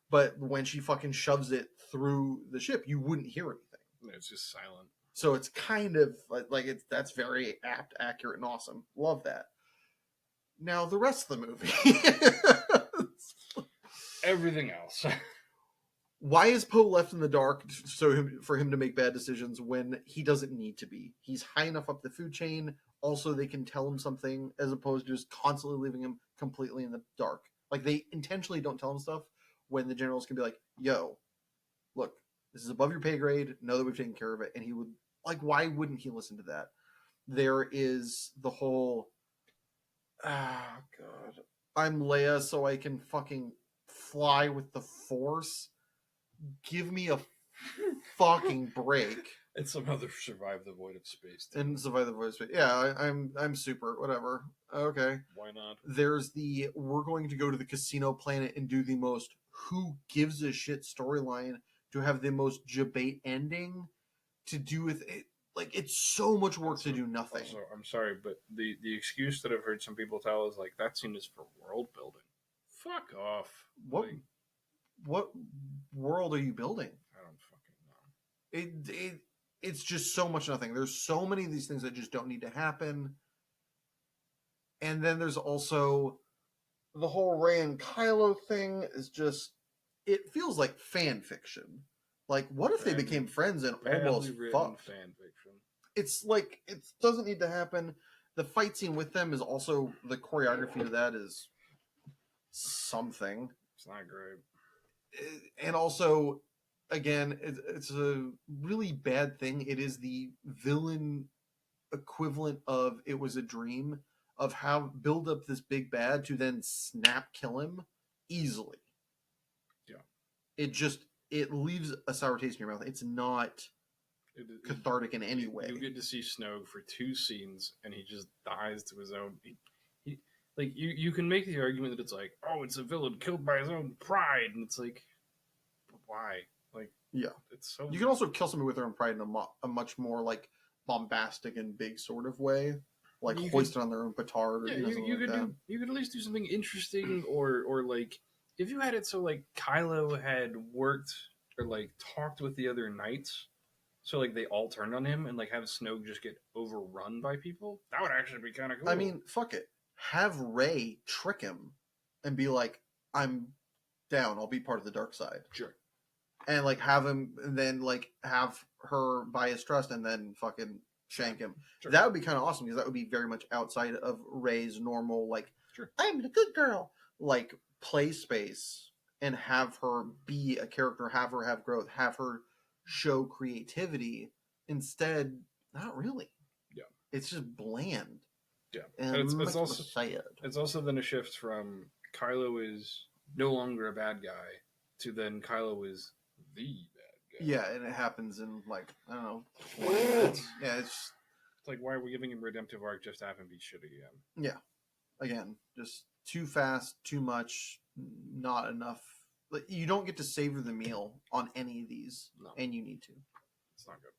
But when she fucking shoves it through the ship, you wouldn't hear anything. It's just silent. So it's kind of like that's very apt, accurate, and awesome. Love that. Now the rest of the movie. Everything else. Why is Poe left in the dark for him to make bad decisions when he doesn't need to be? He's high enough up the food chain. Also, they can tell him something as opposed to just constantly leaving him completely in the dark. Like they intentionally don't tell him stuff when the generals can be like, "Yo, look, this is above your pay grade. Know that we've taken care of it." And he would like, why wouldn't he listen to that? There is the whole, God, I'm Leia, so I can fucking fly with the Force. Give me a fucking break. And somehow they survive the void of space. Too. And survive the void of space. Yeah, I'm super. Whatever. Okay. Why not? There's we're going to go to the casino planet and do the most who gives a shit storyline to have the most debate ending to do with it. Like it's so much work to do nothing. Also, I'm sorry, but the excuse that I've heard some people tell is like that scene is for world building. Fuck off. What world are you building? I don't fucking know. It's just so much nothing. There's so many of these things that just don't need to happen. And then there's also the whole Rey and Kylo thing is just it feels like fan fiction. Like what if they became friends and almost fucked? Fan fiction. It's like it doesn't need to happen. The fight scene with them is also the choreography of that is something. It's not great. And also, again, it's a really bad thing. It is the villain equivalent of It Was a Dream of how build up this big bad to then snap kill him easily. Yeah. It leaves a sour taste in your mouth. It's not cathartic in any way. You get to see Snoke for 2 scenes and he just dies to his own. Like you can make the argument that it's like, oh, it's a villain killed by his own pride, and it's like, why? Like, yeah, it's so. You can also kill somebody with their own pride in a much more like bombastic and big sort of way, like hoisted on their own petard. Or you could at least do something interesting, or like if you had it so like Kylo had worked or like talked with the other knights, so like they all turned on him, and like have Snoke just get overrun by people. That would actually be kind of cool. I mean, fuck it. Have Rey trick him and be like, I'm down. I'll be part of the dark side. Sure. And like have him, and then like have her buy his trust, and then fucking shank him. Sure. That would be kind of awesome because that would be very much outside of Rey's normal like, sure, I'm a good girl, like play space, and have her be a character, have her have growth, have her show creativity. Instead, not really. Yeah, it's just bland. Yeah, And and it's it's also sad. then a shift from Kylo is no longer a bad guy to then Kylo is the bad guy. Yeah, and it happens in like I don't know, 20 minutes. Yeah, it's It's like, why are we giving him redemptive arc just to have him be shit again? yeah. Again, just too fast, too much, not enough. Like, you don't get to savor the meal on any of these, No. and you need to. It's not good.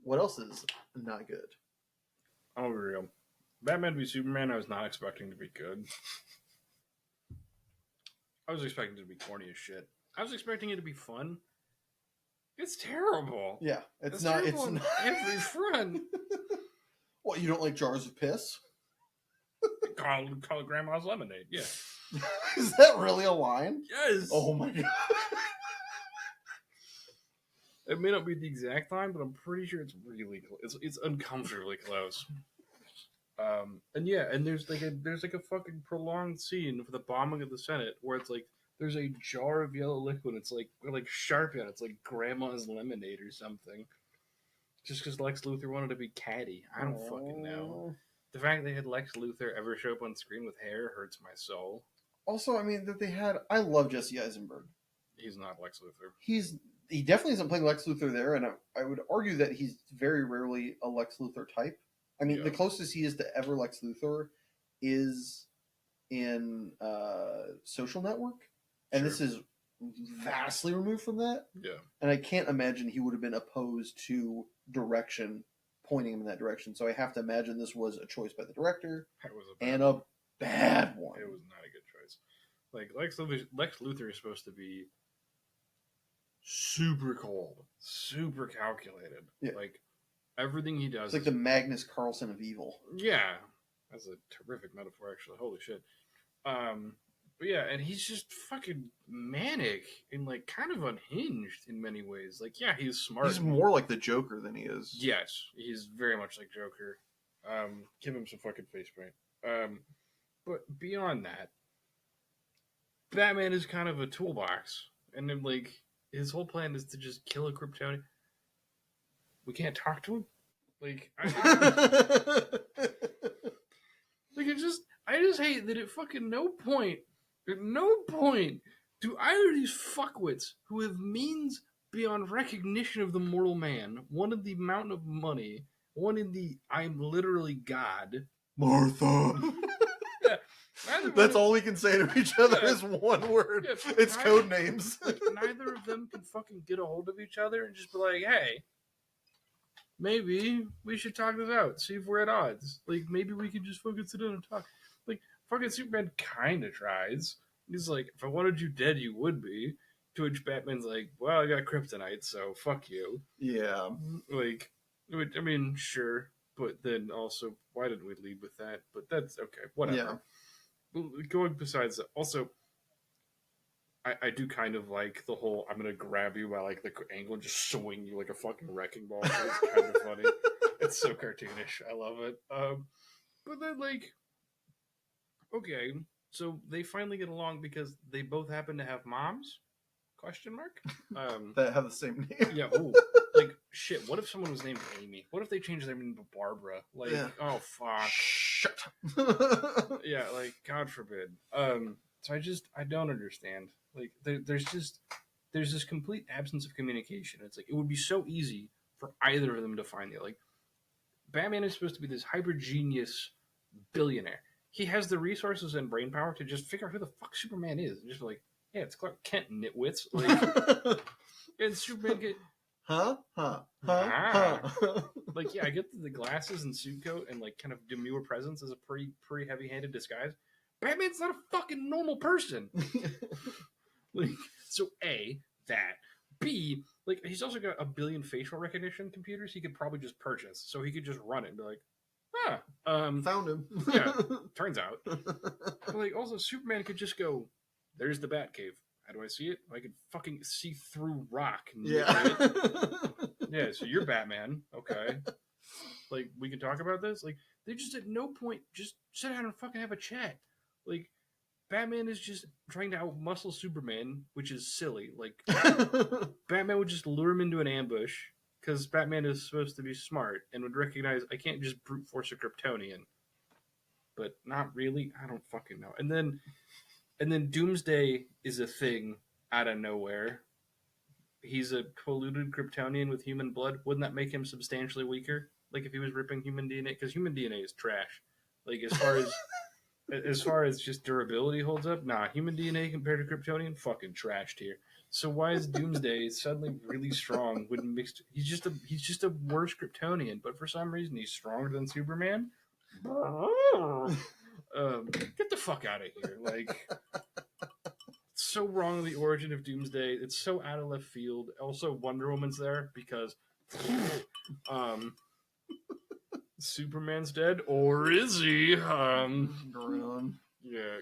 What else is not good? I'll be real. Batman v Superman, I was not expecting to be good. I was expecting it to be corny as shit. I was expecting it to be fun. It's terrible. Yeah, it's terrible It's on not. every front. What, you don't like jars of piss? Call it Grandma's lemonade. Yeah. Is that really a line? Yes. Oh my god. It may not be the exact line, but I'm pretty sure it's really close. It's uncomfortably close. And yeah, and there's like a fucking prolonged scene for the bombing of the Senate where it's like there's a jar of yellow liquid. It's like Sharpie on it. It's like Grandma's lemonade or something. Just because Lex Luthor wanted to be catty. I don't fucking know. The fact they had Lex Luthor ever show up on screen with hair hurts my soul. Also, I mean, that they had. I love Jesse Eisenberg. He's not Lex Luthor. He definitely isn't playing Lex Luthor there, and I would argue that he's very rarely a Lex Luthor type. I mean, Yeah. the closest he is to ever Lex Luthor is in Social Network, and Sure. this is vastly removed from that. Yeah. And I can't imagine he would have been opposed to direction pointing him in that direction. So I have to imagine this was a choice by the director That was a bad and one. a bad one. It was not a good choice. Like Lex Luthor is supposed to be super cold, super calculated. Yeah. Like everything he does. It's like the Magnus Carlsen of evil. Yeah, that's a terrific metaphor, actually. Holy shit. But yeah, and he's just fucking manic and like kind of unhinged in many ways. Like, yeah, he's smart. He's more like the Joker than he is. Yes, he's very much like Joker. Give him some fucking face paint. But beyond that, Batman is kind of a toolbox, and then like his whole plan is to just kill a Kryptonian. We can't talk to him. Like, I just hate that at fucking no point do either of these fuckwits who have means beyond recognition of the mortal man, one in the mountain of money, one in the I'm literally God. Martha. That's all we can say to each other is one word. Yeah, It's code names. Like, neither of them can fucking get a hold of each other and just be like, hey, maybe we should talk this out, see if we're at odds. Like, maybe we can just fucking sit down and talk. Like, fucking Superman kind of tries. He's like, if I wanted you dead, you would be. To which Batman's like, well, I got kryptonite, so fuck you. Yeah. Like, I mean, sure. But then also, why did we lead with that? But that's okay, whatever. Yeah. Going besides that, also, I do kind of like the whole I'm gonna grab you by like the ankle and just swing you like a fucking wrecking ball. It's kind of funny. It's so cartoonish. I love it. But then like, okay, so they finally get along because they both happen to have moms? Question mark. That have the same name. Yeah. Ooh. Like shit. What if someone was named Amy? What if they changed their name to Barbara? Like, Yeah. oh fuck. Shut. Yeah. Like, God forbid. So I don't understand. Like, there's this complete absence of communication. It's like it would be so easy for either of them to find it. Like, Batman is supposed to be this hyper genius billionaire. He has the resources and brain power to just figure out who the fuck Superman is. And just be like, yeah, it's Clark Kent, nitwits. Like, and Superman get Huh? like, yeah, I get the glasses and suit coat and like kind of demure presence is a pretty heavy-handed disguise. Batman's not a fucking normal person. Like, so A, that. B, like, he's also got a billion facial recognition computers he could probably just purchase. So he could just run it and be like, Found him. Yeah, turns out. But, like, also, Superman could just go, there's the Batcave. How do I see it? I could fucking see through rock. Yeah. Yeah, so you're Batman. Okay. Like, we can talk about this? Like, they just at no point just sit down and fucking have a chat. Like, Batman is just trying to outmuscle Superman, which is silly. Like, Batman would just lure him into an ambush because Batman is supposed to be smart and would recognize I can't just brute force a Kryptonian. but not really. I don't fucking know. And then Doomsday is a thing out of nowhere. He's a polluted Kryptonian with human blood. Wouldn't that make him substantially weaker? Like if he was ripping human DNA, because human DNA is trash. Like as far as just durability holds up, nah. Human DNA compared to Kryptonian, fucking trash tier. So why is Doomsday suddenly really strong when mixed? He's just a worse Kryptonian, but for some reason he's stronger than Superman. Get the fuck out of here! Like, it's so wrong the origin of Doomsday. It's so out of left field. Also, Wonder Woman's there because Superman's dead, or is he? Grown. Yeah,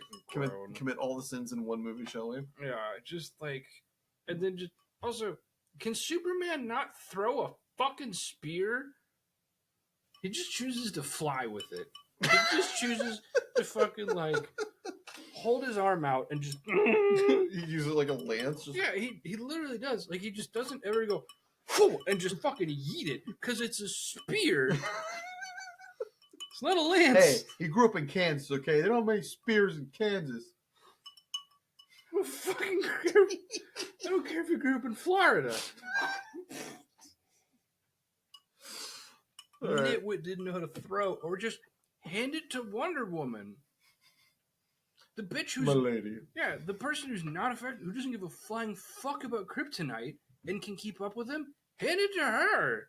Commit all the sins in one movie, shall we? Yeah, just like, and then just also, can Superman not throw a fucking spear? He just chooses to fly with it. He just chooses to fucking like hold his arm out and just. He uses it like a lance. Just... Yeah, he literally does. Like he just doesn't ever go, "Phew," and just fucking yeet it because it's a spear. It's not a lance. Hey, he grew up in Kansas. Okay, they don't make spears in Kansas. I don't fucking care. I don't care if you grew up in Florida. Right. Nitwit didn't know how to throw, or just hand it to Wonder Woman. The bitch who's My lady. yeah, the person who's not affected, who doesn't give a flying fuck about kryptonite and can keep up with him. Hand it to her.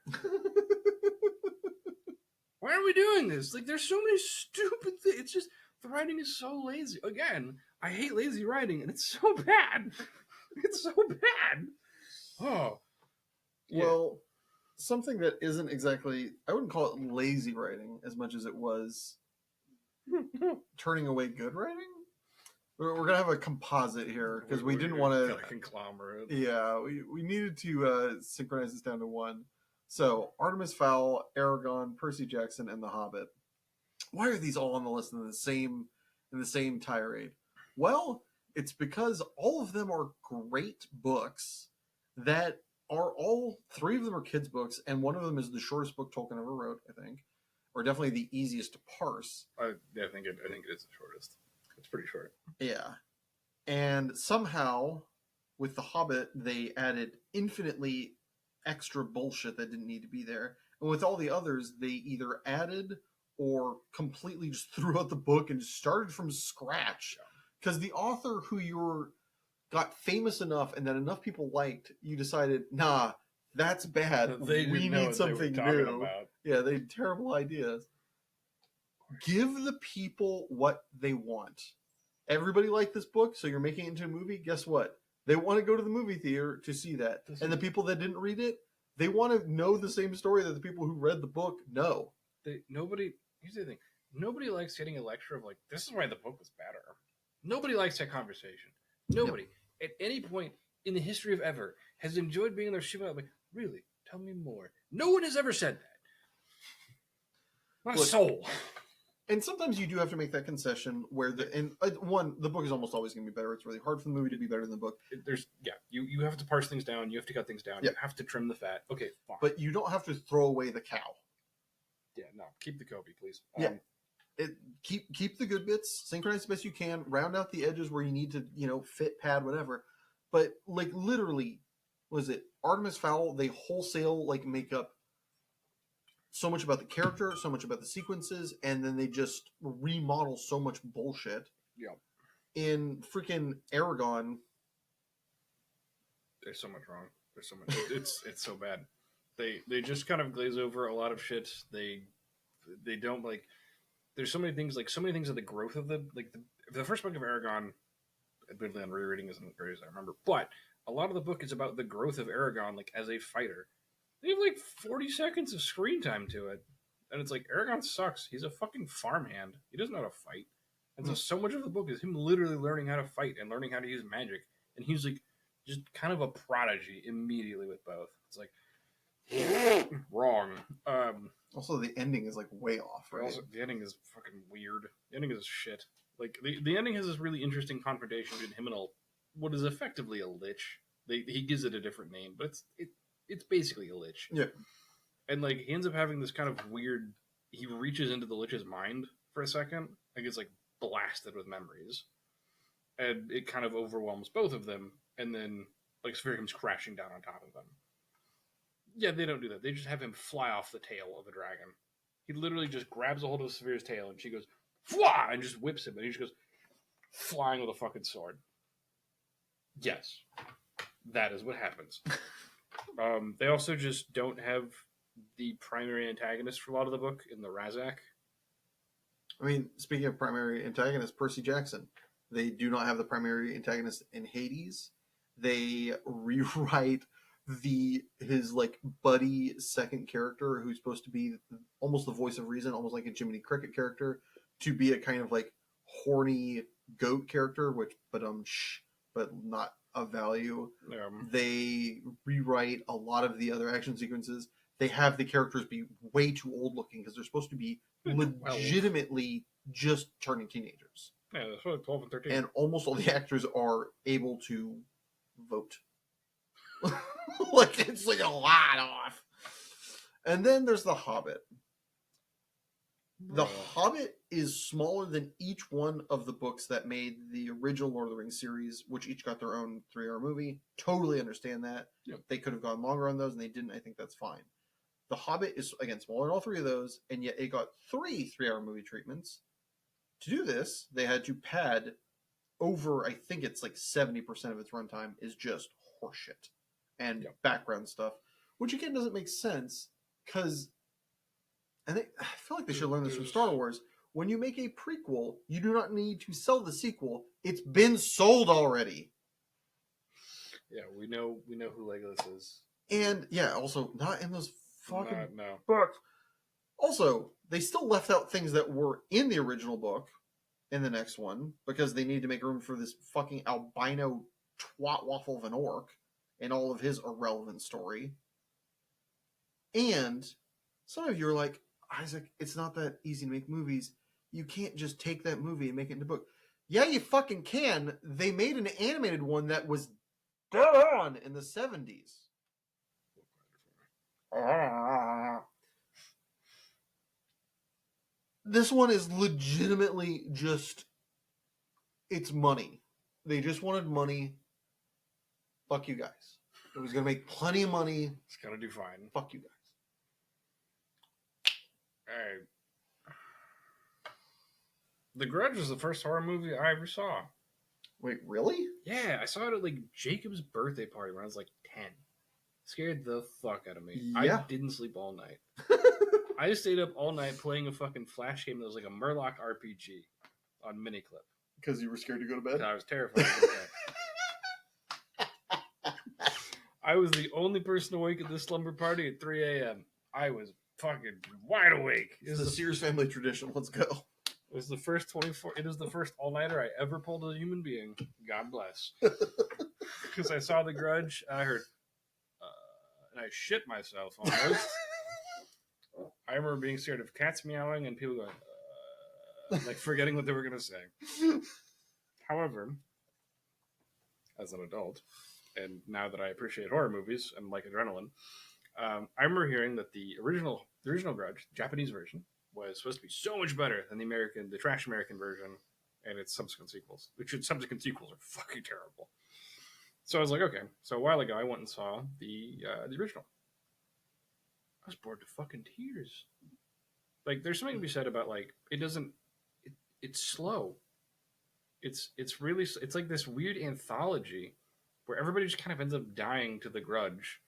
Why are we doing this? Like, there's so many stupid things. It's just the writing is so lazy. Again, I hate lazy writing, and it's so bad. It's so bad. Oh, yeah. Well, something that isn't exactly, I wouldn't call it lazy writing as much as it was turning away good writing. We're going to have a composite here because we didn't want to. A conglomerate. Yeah, we needed to synchronize this down to one. So, Artemis Fowl, Aragon, Percy Jackson, and The Hobbit. Why are these all on the list in the same tirade? Well, it's because all of them are great books that are all three of them are kids' books, and one of them is the shortest book Tolkien ever wrote, I think, or definitely the easiest to parse. I think it is the shortest. It's pretty short. Yeah, and somehow with The Hobbit they added infinitely extra bullshit that didn't need to be there, and with all the others they either added or completely just threw out the book and started from scratch because the author who you're got famous enough and that enough people liked, you decided, nah, that's bad. We need something new. About. Yeah, they had terrible ideas. Give the people what they want. Everybody liked this book, so you're making it into a movie. Guess what? They want to go to the movie theater to see that. And the people that didn't read it, they want to know the same story that the people who read the book know. Here's the thing. Nobody likes getting a lecture of like, this is why the book was better. Nobody likes that conversation. Nobody, at any point in the history of ever, has enjoyed being there shivering like, really? Tell me more. No one has ever said that. Not a soul. And sometimes you do have to make that concession where the book is almost always going to be better. It's really hard for the movie to be better than the book. You have to parse things down. You have to cut things down. You have to trim the fat. Okay, fine. But you don't have to throw away the cow. Yeah, no, keep the Kobe, please. Keep the good bits, synchronize the best you can, round out the edges where you need to, fit, pad, whatever. But like literally, was it Artemis Fowl? They wholesale make up so much about the character, so much about the sequences, and then they just remodel so much bullshit. Yeah. In freaking Aragon, there's so much wrong. There's so much. It's so bad. They just kind of glaze over a lot of shit. They don't like. There's so many things of the growth of the first book of Aragon. Admittedly, on rereading isn't great as I remember, but a lot of the book is about the growth of Aragon, as a fighter. They have 40 seconds of screen time to it, and it's like Aragon sucks. He's a fucking farmhand. He doesn't know how to fight, and so much of the book is him literally learning how to fight and learning how to use magic. And he's just kind of a prodigy immediately with both. It's wrong. Also, the ending is way off, right? Also, the ending is fucking weird. The ending is shit. The ending has this really interesting confrontation between him and what is effectively a lich. He gives it a different name, but it's basically a lich. Yeah. And he ends up having this kind of weird he reaches into the Lich's mind for a second and gets like blasted with memories, and it kind of overwhelms both of them, and then like Sphere comes crashing down on top of them. Yeah, they don't do that. They just have him fly off the tail of a dragon. He literally just grabs a hold of Sphere's tail, and she goes fly and just whips him, and he just goes flying with a fucking sword. Yes, that is what happens. They also just don't have the primary antagonist for a lot of the book in the Razak. I mean, speaking of primary antagonist, Percy Jackson, they do not have the primary antagonist in Hades. They rewrite his like buddy second character, who's supposed to be almost the voice of reason, almost like a Jiminy Cricket character, to be a kind of like horny goat character, but not of value. They rewrite a lot of the other action sequences. They have the characters be way too old looking because they're supposed to be legitimately just turning teenagers. Yeah, that's what 12 and 13. And almost all the actors are able to vote. Like, it's like a lot off. And then there's The Hobbit. The Hobbit is smaller than each one of the books that made the original Lord of the Rings series, which each got their own 3-hour movie. Totally understand that. Yep. They could have gone longer on those, and they didn't. I think that's fine. The Hobbit is, again, smaller than all three of those, and yet it got 3 3-hour movie treatments. To do this, they had to pad over, I think it's like 70% of its runtime is just horseshit and background stuff, which again doesn't make sense because, and I feel like they should learn this from Star Wars. When you make a prequel, you do not need to sell the sequel. It's been sold already. Yeah, we know who Legolas is. And yeah, also not in those fucking no. books. Also, they still left out things that were in the original book in the next one because they need to make room for this fucking albino twat waffle of an orc and all of his irrelevant story. And some of you are like, Isaac, it's not that easy to make movies. You can't just take that movie and make it into a book. Yeah, you fucking can. They made an animated one that was dead on in the 70s. This one is legitimately just, it's money. They just wanted money. Fuck you guys. It was going to make plenty of money. It's going to do fine. Fuck you guys. Alright. The Grudge was the first horror movie I ever saw. Wait, really? Yeah, I saw it at like Jacob's birthday party when I was like 10. Scared the fuck out of me. Yeah. I didn't sleep all night. I stayed up all night playing a fucking flash game that was like a Murloc RPG on Miniclip. Because you were scared to go to bed? I was terrified to go to bed. I was the only person awake at this slumber party at 3 a.m. I was fucking wide awake. It's a Sears family tradition. Let's go. It was the first 24. It is the first all-nighter I ever pulled as a human being. God bless. Because I saw The Grudge, and I heard, and I shit myself almost. I remember being scared of cats meowing and people going, like forgetting what they were going to say. However, as an adult, and now that I appreciate horror movies and like adrenaline, I remember hearing that the original Grudge, Japanese version, was supposed to be so much better than the trash American version and its subsequent sequels. Which subsequent sequels are fucking terrible. So I was like, okay. So a while ago, I went and saw the original. I was bored to fucking tears. Like, there's something to be said about like it's slow. It's really, it's like this weird anthology where everybody just kind of ends up dying to the Grudge.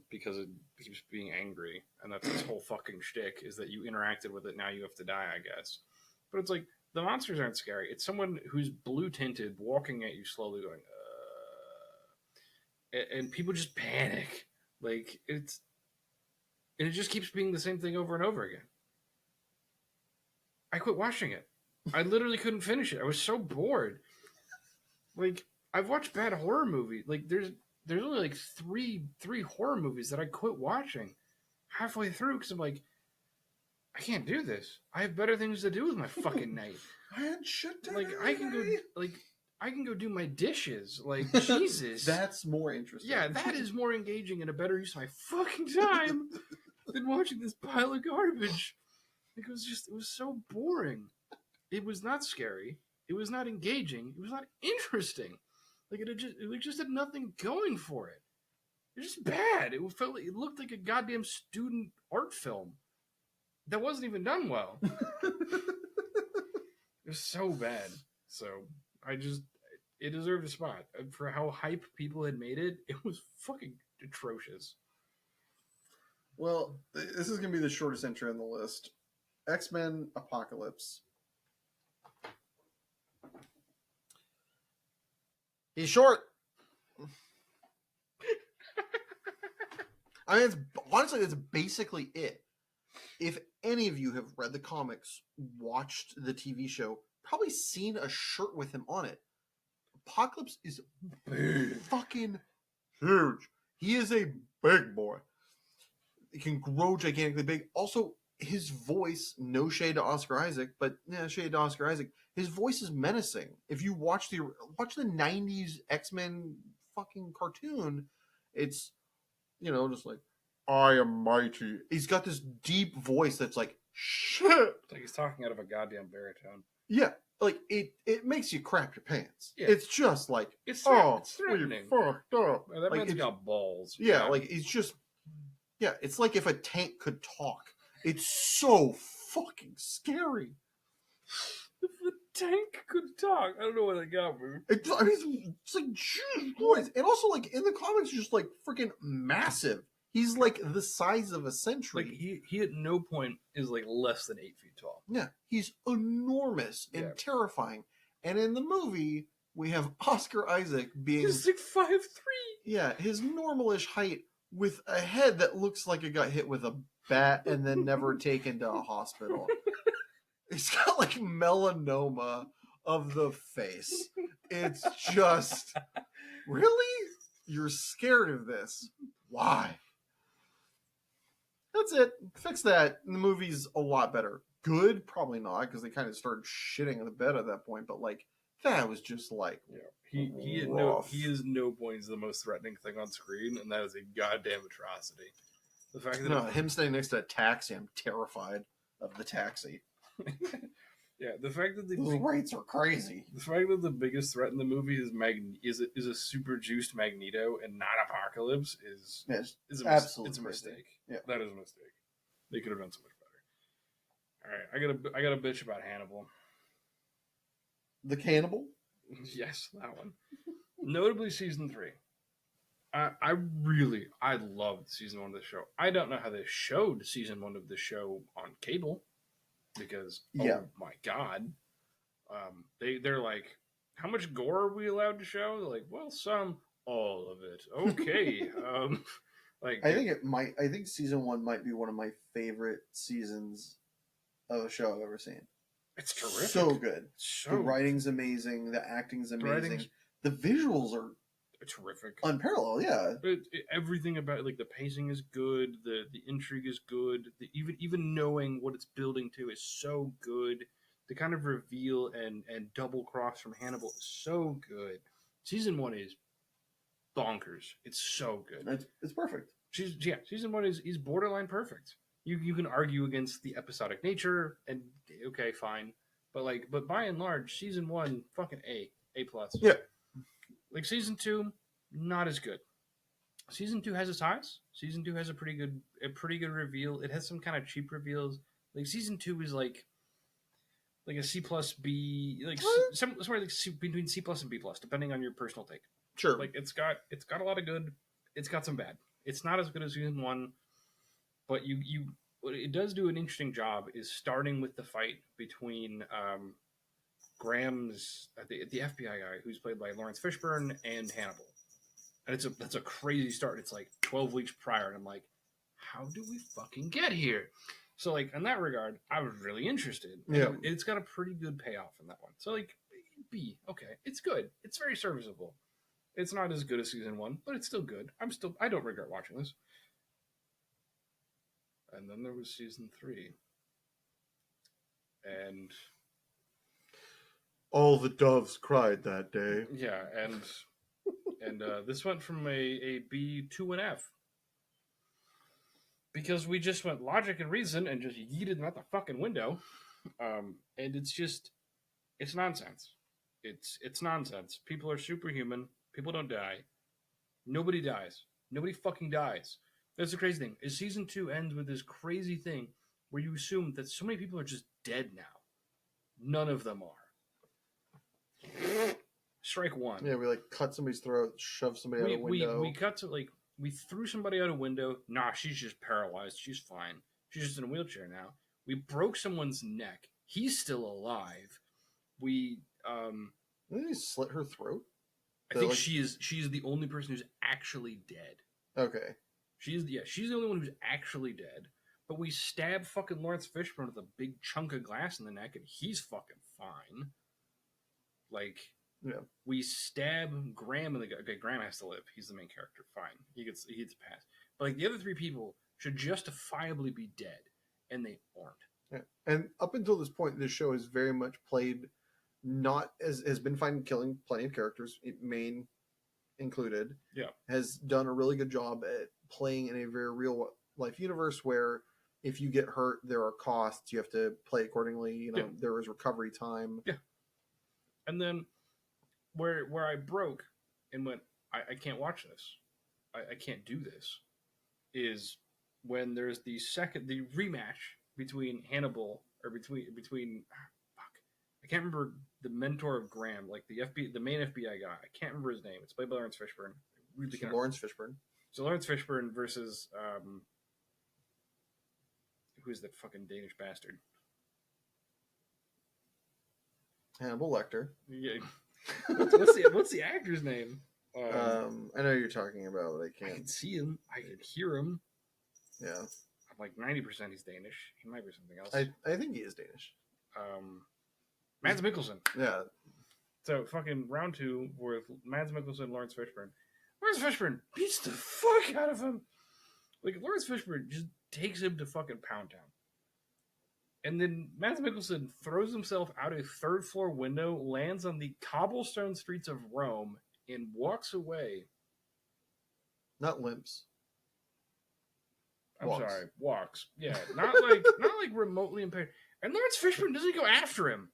Because it keeps being angry, and that's its whole fucking shtick, is that you interacted with it, now you have to die, I guess. But it's like, the monsters aren't scary. It's someone who's blue-tinted walking at you slowly going, and people just panic. Like, and it just keeps being the same thing over and over again. I quit watching it. I literally couldn't finish it. I was so bored. Like, I've watched bad horror movies. Like, there's only like three horror movies that I quit watching halfway through because I'm like, I can't do this. I have better things to do with my fucking night. I had shit to like do I can go do my dishes. Like, Jesus, that's more interesting. Yeah, that is more engaging and a better use of my fucking time than watching this pile of garbage. Like, it was so boring. It was not scary. It was not engaging. It was not interesting. Like it just had nothing going for it. It was just bad. It looked like a goddamn student art film that wasn't even done well. It was so bad. So it deserved a spot for how hype people had made it. It was fucking atrocious. Well, this is gonna be the shortest entry on the list. X-Men Apocalypse. He's short. I mean, honestly, that's basically it. If any of you have read the comics, watched the TV show, probably seen a shirt with him on it. Apocalypse is Big. fucking huge. He is a big boy. He can grow gigantically big. Also, his voice, no shade to Oscar Isaac, but yeah, shade to Oscar Isaac. His voice is menacing. If you watch the '90s X-Men fucking cartoon, it's just like, I am mighty. He's got this deep voice that's like, shit. It's like he's talking out of a goddamn baritone. Yeah, like it makes you crap your pants. Yeah. It's just like, It's it's threatening. fucked up. That Like, man's it's- got balls. Yeah, like it's just, it's like if a tank could talk. It's so fucking scary. If the tank could talk, I don't know what I got, man. I mean, it's like, Jesus Christ. And also, like, in the comics, he's just like freaking massive. He's like the size of a century. Like he at no point is like less than 8 feet tall. Yeah, he's enormous and Yeah. terrifying. And in the movie, we have Oscar Isaac being, He's like 5'3". yeah, his normalish height with a head that looks like it got hit with a bat and then never taken to a hospital. He's got like melanoma of the face. It's just, really? You're scared of this? Why? That's it. Fix that. And the movie's a lot better. Good? Probably not, because they kind of started shitting the bed at that point. But like, that was just like, Yeah, he rough. is no points the most threatening thing on screen, and that is a goddamn atrocity. The fact that no, him standing next to a taxi, I'm terrified of the taxi. yeah, the fact that Those rates are crazy. the fact that the biggest threat in the movie is a super juiced Magneto and not Apocalypse is Yeah, it's absolutely it's a crazy. mistake. Yeah. That is a mistake. They could have done so much better. All right, I got a bitch about Hannibal. The cannibal? Yes, that one. Notably, season 3. I loved season 1 of the show. I don't know how they showed season 1 of the show on cable because Yeah. oh my god, they're like, how much gore are we allowed to show? They're like, well, all of it. Okay, like I think season 1 might be one of my favorite seasons of a show I've ever seen. it's terrific. So good. So The writing's amazing. The acting's The amazing. writing's- The visuals are terrific. unparalleled. Yeah. Everything about like the pacing is good, the intrigue is good, even knowing what it's building to is so good. The kind of reveal and double cross from Hannibal is so good. Season 1 is bonkers. It's so good. It's perfect. Season 1 is borderline perfect. You can argue against the episodic nature, and okay, fine, but by and large, season 1 fucking A plus. Yeah. Like season 2, not as good. Season 2 has its highs. Season 2 has a pretty good reveal. It has some kind of cheap reveals. Like season 2 is like a C plus B, like somewhere like between C plus and B plus, depending on your personal take. Sure. Like it's got a lot of good. It's got some bad. It's not as good as season 1, but what it does do an interesting job is starting with the fight between Graham's the FBI guy who's played by Lawrence Fishburne and Hannibal, and that's a crazy start. It's like 12 weeks prior, and I'm like, how do we fucking get here? So like in that regard, I was really interested. Yeah. And it's got a pretty good payoff in that one. So like B, okay, it's good. It's very serviceable. It's not as good as season 1, but it's still good. I don't regret watching this. And then there was season 3. And all the doves cried that day. yeah, and this went from a B to an F. because we just went logic and reason and just yeeted them out the fucking window. And it's nonsense. It's nonsense. People are superhuman. People don't die. Nobody dies. Nobody fucking dies. That's the crazy thing. Is season 2 ends with this crazy thing where you assume that so many people are just dead now. None of them are. Strike one. Yeah, we like cut somebody's throat, shove somebody out a window. We cut to like we threw somebody out a window. Nah, she's just paralyzed. She's fine. She's just in a wheelchair now. We broke someone's neck. He's still alive. We Didn't he slit her throat? I think she's the only person who's actually dead. Okay. She's the only one who's actually dead. But we stab fucking Lawrence Fishburne with a big chunk of glass in the neck, and he's fucking fine. Like, yeah, we stab Graham in the gut. Okay, Graham has to live. He's the main character. Fine, he gets a pass. But like the other 3 people should justifiably be dead, and they aren't. Yeah. And up until this point, this show has very much played not as has been fine killing plenty of characters, main included. Yeah, has done a really good job at playing in a very real life universe where if you get hurt, there are costs. You have to play accordingly. You know, there is recovery time. Yeah. And then where I broke and went, I can't watch this. I can't do this. Is when there's the rematch between Hannibal or between I can't remember the mentor of Graham, like the main FBI guy. I can't remember his name. It's played by Lawrence Fishburne. Lawrence Fishburne. So Lawrence Fishburne versus who's that fucking Danish bastard? Hannibal Lecter. Yeah. What's the actor's name? I know you're talking about, but I can't. I can see him. I can hear him. Yeah. I'm like 90% he's Danish. He might be something else. I think he is Danish. Mads Mikkelsen. Yeah. So fucking round 2 with Mads Mikkelsen, Lawrence Fishburne. Lawrence Fishburne beats the fuck out of him. Like Lawrence Fishburne just takes him to fucking Pound Town. And then Mads Mikkelsen throws himself out a 3rd floor window, lands on the cobblestone streets of Rome, and walks away. Not limps. I'm sorry, walks. Yeah, not like remotely impaired. And Lawrence Fishburne doesn't go after him.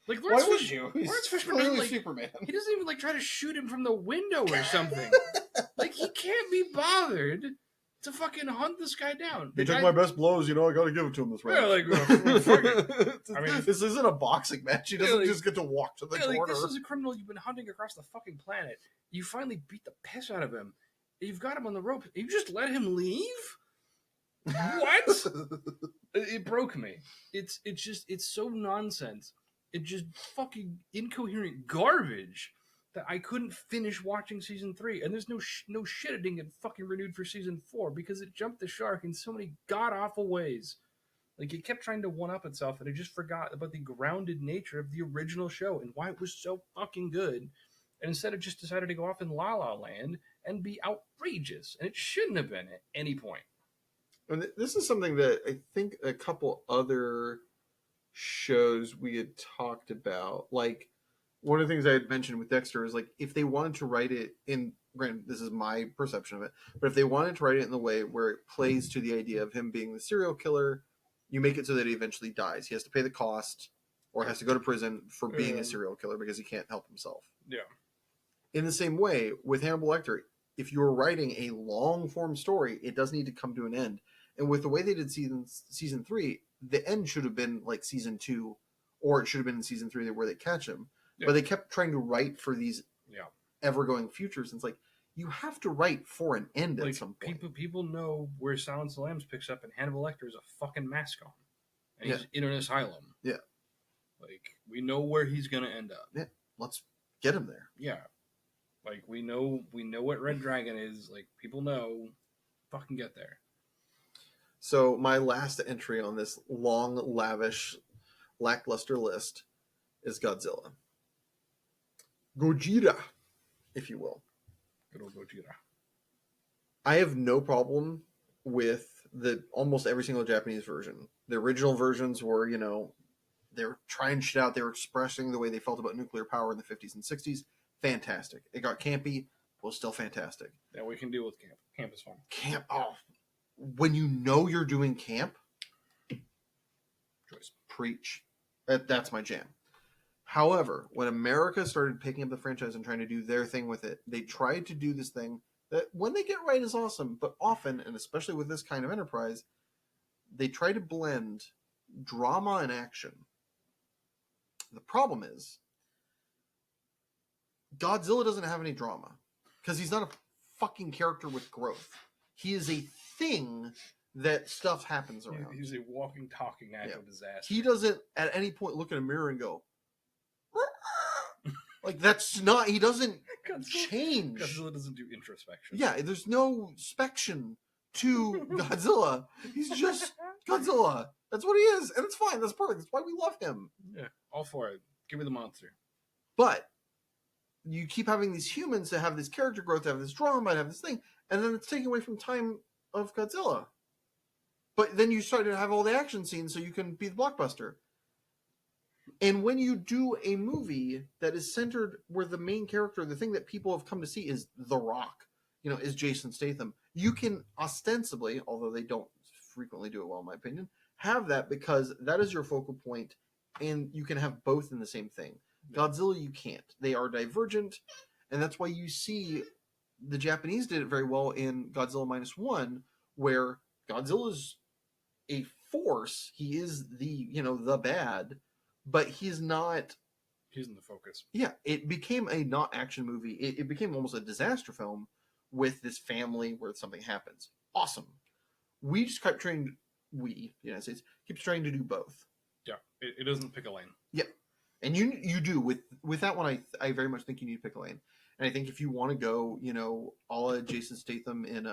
Like Lawrence Why would you? Lawrence Fishburne doesn't like Superman. He doesn't even like try to shoot him from the window or something. Like he can't be bothered to fucking hunt this guy down. He took my best blows, I gotta give it to him this round. Yeah, like fuck it. I mean, this isn't a boxing match. He doesn't just get to walk to the corner. Like, this is a criminal you've been hunting across the fucking planet. You finally beat the piss out of him. You've got him on the rope. You just let him leave? What? It broke me. It's so nonsense. It's just fucking incoherent garbage that I couldn't finish watching season 3. And there's no shit it didn't get fucking renewed for season 4 because it jumped the shark in so many god awful ways. Like it kept trying to one up itself, and I just forgot about the grounded nature of the original show and why it was so fucking good. And instead, it just decided to go off in La La Land and be outrageous, and it shouldn't have been at any point. And this is something that I think a couple other shows we had talked about. Like one of the things I had mentioned with Dexter is like if they wanted to write it in, granted, this is my perception of it, but if they wanted to write it in the way where it plays to the idea of him being the serial killer, you make it so that he eventually dies. He has to pay the cost or has to go to prison for being a serial killer because he can't help himself. Yeah. In the same way, with Hannibal Lecter, if you're writing a long-form story, it does need to come to an end. And with the way they did season 3, the end should have been like season 2, or it should have been in season 3 where they catch him. Yeah. But they kept trying to write for these ever-going futures. And it's like, you have to write for an end at some point. People know where Silence of the Lambs picks up, and Hannibal Lecter is a fucking mask on. And he's in an asylum. Yeah. Like, we know where he's going to end up. Yeah, let's get him there. Yeah. Like, we know what Red Dragon is. Like, people know. Fucking get there. So, my last entry on this long, lavish, lackluster list is Godzilla. Gojira, if you will. Good old Gojira. I have no problem with almost every single Japanese version. The original versions were, they were trying shit out. They were expressing the way they felt about nuclear power in the 50s and 60s. Fantastic. It got campy, but was still fantastic. Yeah, we can deal with camp. Camp is fun. Camp. Oh, when you know you're doing camp, Choice. preach. That's my jam. However, when America started picking up the franchise and trying to do their thing with it, they tried to do this thing that when they get right is awesome, but often, and especially with this kind of enterprise, they try to blend drama and action. The problem is Godzilla doesn't have any drama because he's not a fucking character with growth. He is a thing that stuff happens around. He's a walking, talking natural disaster. He doesn't at any point look in a mirror and go, like, that's not, he doesn't change. Godzilla doesn't do introspection. Yeah, there's no spection to Godzilla. He's just Godzilla. That's what he is. And it's fine. That's perfect. That's why we love him. Yeah, all for it. Give me the monster. But you keep having these humans that have this character growth, have this drama, have this thing, and then it's taken away from time of Godzilla. But then you start to have all the action scenes so you can be the blockbuster. And when you do a movie that is centered where the main character, the thing that people have come to see is The Rock, is Jason Statham, you can ostensibly, although they don't frequently do it well in my opinion, have that because that is your focal point and you can have both in the same thing. Godzilla, you can't. They are divergent, and that's why you see the Japanese did it very well in Godzilla -1, where Godzilla's a force. He is the bad, but he's not. He's in the focus. Yeah, it became a not action movie. It became almost a disaster film with this family where something happens. Awesome. We just kept trying. The United States keeps trying to do both. Yeah, it doesn't pick a lane. Yeah, and you do with that one. I very much think you need to pick a lane. And I think if you want to go, a la Jason Statham in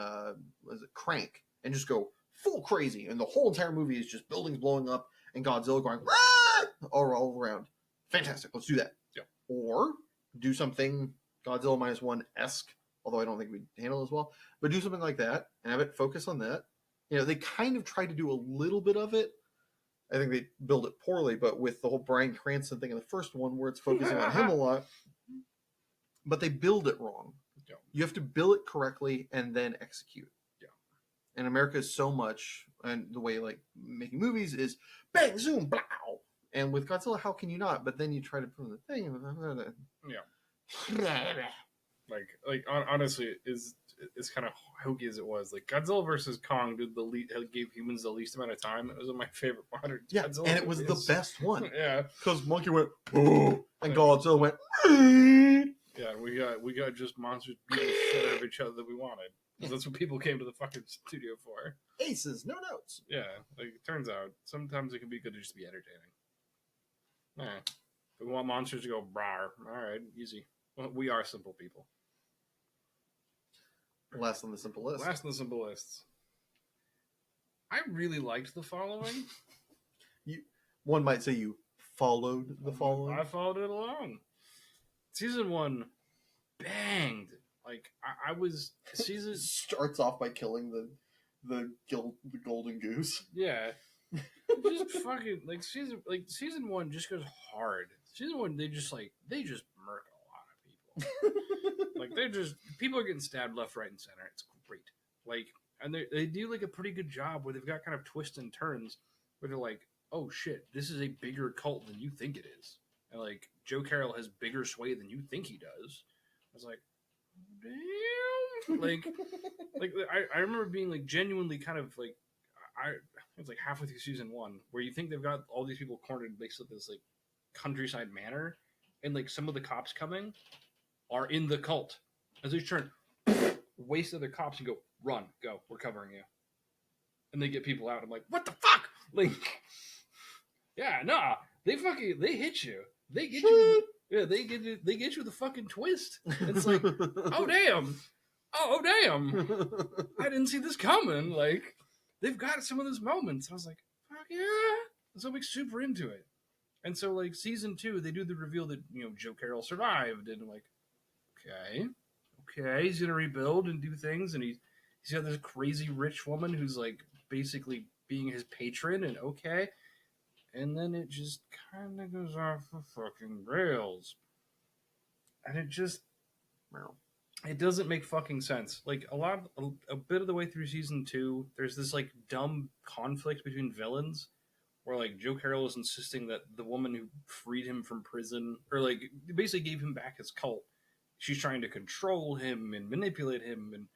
was it Crank, and just go full crazy, and the whole entire movie is just buildings blowing up and Godzilla going all around. Fantastic. Let's do that. Yeah. Or do something Godzilla -1-esque, although I don't think we'd handle it as well. But do something like that and have it focus on that. They kind of tried to do a little bit of it. I think they build it poorly, but with the whole Bryan Cranston thing in the first one where it's focusing on him a lot, but they build it wrong. Yeah. You have to build it correctly and then execute. Yeah. And America is so much, and the way like making movies is bang, zoom, blow. And with Godzilla, how can you not? But then you try to put in the thing. Yeah. Like honestly, is kind of hokey as it was. Like Godzilla versus Kong gave humans the least amount of time. It was my favorite modern. Yeah, Godzilla and it was movies. the best one. Yeah, because Monkey went oh, and Godzilla went. Yeah, we got just monsters beating the shit out of each other that we wanted. That's what people came to the fucking studio for. Aces, no notes. Yeah, like it turns out sometimes it can be good to just be entertaining. Yeah, if we want monsters to go brar, all right, easy. Well, we are simple people. Last on the simple list. Last on the simple lists. I really liked the following. One might say you followed the following. I followed it along. Season 1 banged. Like I was season starts off by killing the golden goose. Yeah. Just fucking season 1 just goes hard. Season 1 they just murk a lot of people. Like people are getting stabbed left, right, and center. It's great. Like, and they do like a pretty good job where they've got kind of twists and turns where they're like, oh shit, this is a bigger cult than you think it is. And like Joe Carroll has bigger sway than you think he does. I was like, damn. Like I remember being like genuinely kind of like it's like halfway through season 1 where you think they've got all these people cornered in basically this like countryside manor, and like some of the cops coming are in the cult. As they turn, waste other cops and go, run, go, we're covering you. And they get people out. I'm like, what the fuck? Like, yeah, nah, they hit you. They get you. Yeah, they get you with a fucking twist. It's like, oh damn, I didn't see this coming. Like, they've got some of those moments. I was like, fuck yeah. So I'm like super into it. And so like season 2, they do the reveal that Joe Carroll survived, and I'm like, okay, he's gonna rebuild and do things, and he's got this crazy rich woman who's like basically being his patron, and okay. And then it just kind of goes off the fucking rails. And it just... it doesn't make fucking sense. Like a bit of the way through season 2, there's this like dumb conflict between villains where like Joe Carroll is insisting that the woman who freed him from prison, or like basically gave him back his cult, she's trying to control him and manipulate him and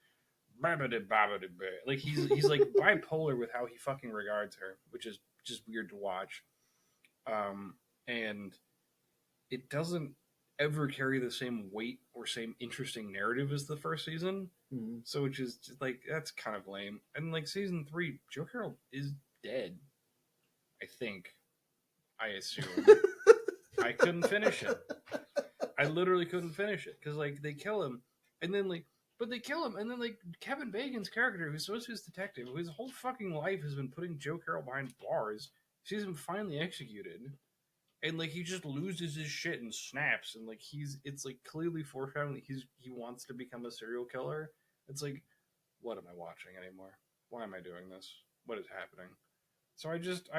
like he's like bipolar with how he fucking regards her, which is just weird to watch. And it doesn't ever carry the same weight or same interesting narrative as the first season. Mhm. So which is just, like that's kind of lame. And like season 3, Joe Carroll is dead. I think. I assume. I couldn't finish it. I literally couldn't finish it because like they kill him, and then like, but they kill him, and then like Kevin Bacon's character, who's supposed to be this detective, whose whole fucking life has been putting Joe Carroll behind bars, sees him finally executed, and like he just loses his shit and snaps, and like it's like clearly foreshadowing that he wants to become a serial killer. It's like, what am I watching anymore? Why am I doing this? What is happening? So I just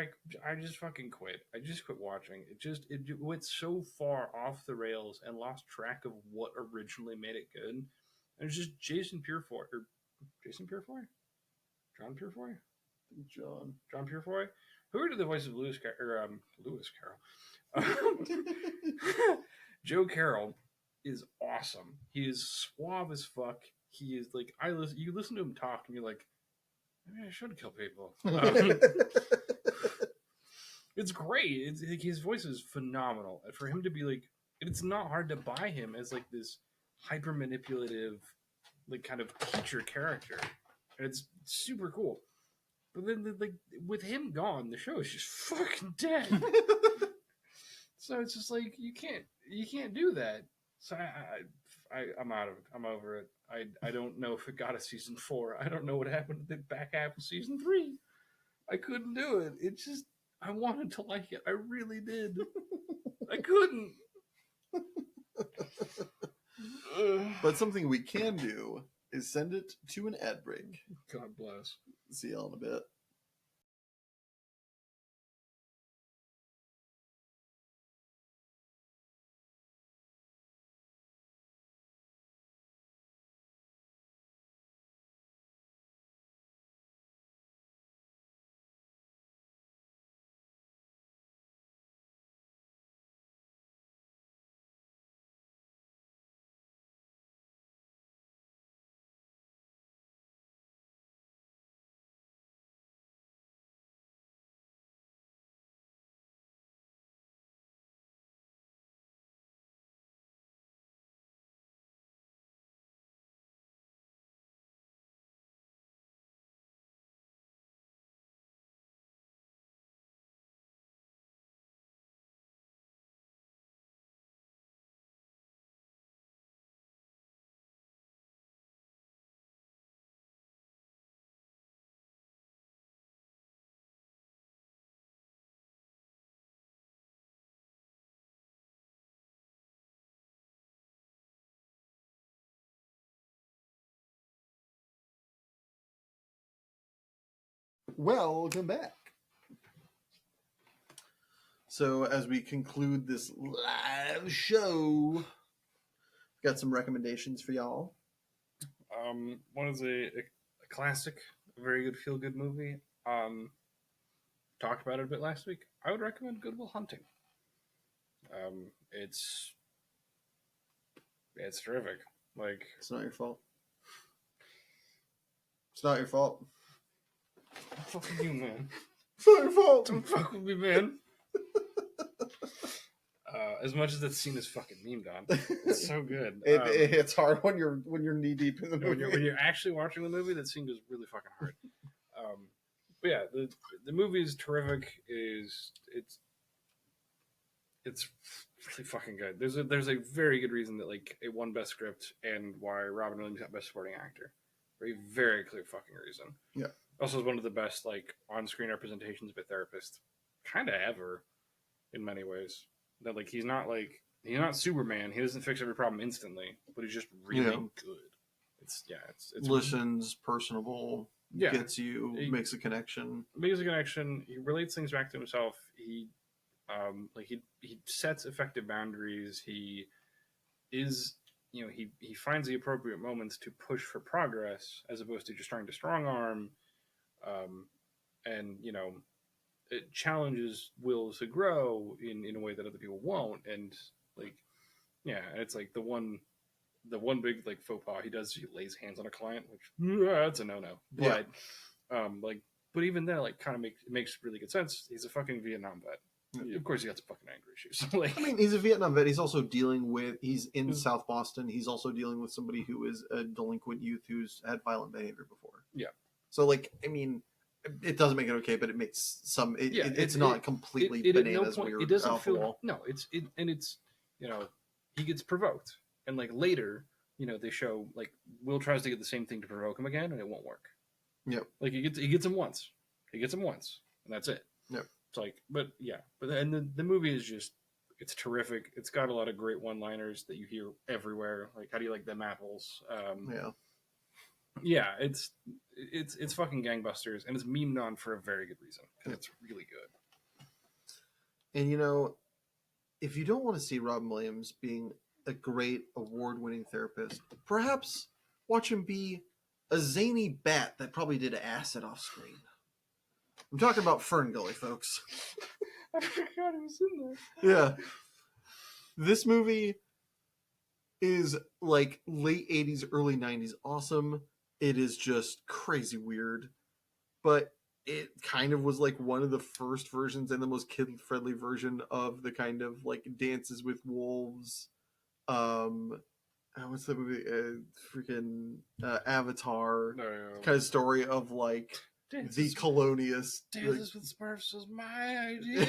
fucking quit. I just quit watching. It went so far off the rails and lost track of what originally made it good. And it's just Jason Purefoy, John Purefoy, John. John Purefoy. Who did the voice of Lewis Carroll? Joe Carroll is awesome. He is suave as fuck. He is like you listen to him talk and you're like, maybe I should kill people. It's great. It's like his voice is phenomenal. And for him to be like, it's not hard to buy him as like this hyper manipulative, like kind of teacher character, and it's super cool. But then, like with him gone, the show is just fucking dead. So it's just like you can't do that. So I'm out of it. I'm over it. I don't know if it got a season 4. I don't know what happened to the back half of season 3. I couldn't do it. It just I wanted to like it. I really did. I couldn't. But something we can do is send it to an ad break. God bless. See y'all in a bit. Welcome back. So, as we conclude this live show, got some recommendations for y'all. One is a classic, a very good feel good movie. Talked about it a bit last week. I would recommend Good Will Hunting. It's terrific. Like It's not your fault. It's not your fault. fuck you, man. It's not your fault. Don't fuck with me, man. As much as that scene is fucking memed on, it's so good. It's hard when you're knee deep in the movie. When you're actually watching the movie, that scene goes really fucking hard. But yeah, the movie is terrific. It's really fucking good. There's a very good reason that like it won Best Script and why Robin Williams got Best Supporting Actor. A very clear fucking reason. Yeah. Also, is one of the best like on-screen representations of a therapist, kind of ever, in many ways. That like he's not Superman. He doesn't fix every problem instantly, but he's just really good. It's listens, personable, gets you, makes a connection. He relates things back to himself. He he sets effective boundaries. He is he finds the appropriate moments to push for progress as opposed to just trying to strong arm, um, and it challenges wills to grow in a way that other people won't, and like yeah, it's like the one big like faux pas he does, he lays hands on a client, which that's a no-no, Yeah. like but even then like kind of makes really good sense. He's a fucking Vietnam vet. Yeah. Of course he got some fucking anger issues. Like I mean, he's a Vietnam vet. He's also he's in South Boston. He's also dealing with somebody who is a delinquent youth who's had violent behavior before. Yeah. So, like, I mean, it doesn't make it okay, but it makes some. It's not completely at no bananas point weird. it doesn't off the feel wall. no it's and it's he gets provoked, and like later they show like Will tries to get the same thing to provoke him again and it won't work. Yep. Like he gets him once, and that's it. Yep. It's like and the movie is just, it's terrific. It's got a lot of great one-liners that you hear everywhere, like how do you like them apples. Yeah, it's fucking gangbusters, and it's memed on for a very good reason because it's really good. And if you don't want to see Robin Williams being a great award-winning therapist, perhaps watch him be a zany bat that probably did acid off screen. I'm talking about Fern Gully, folks. I forgot it was in there. Yeah. This movie is like late 80s, early 90s awesome. It is just crazy weird. But it kind of was like one of the first versions and the most kid-friendly version of the kind of like Dances with Wolves. What's the movie? Freaking Avatar. Kind of story of like the colonialist. Dances with Smurfs was my idea.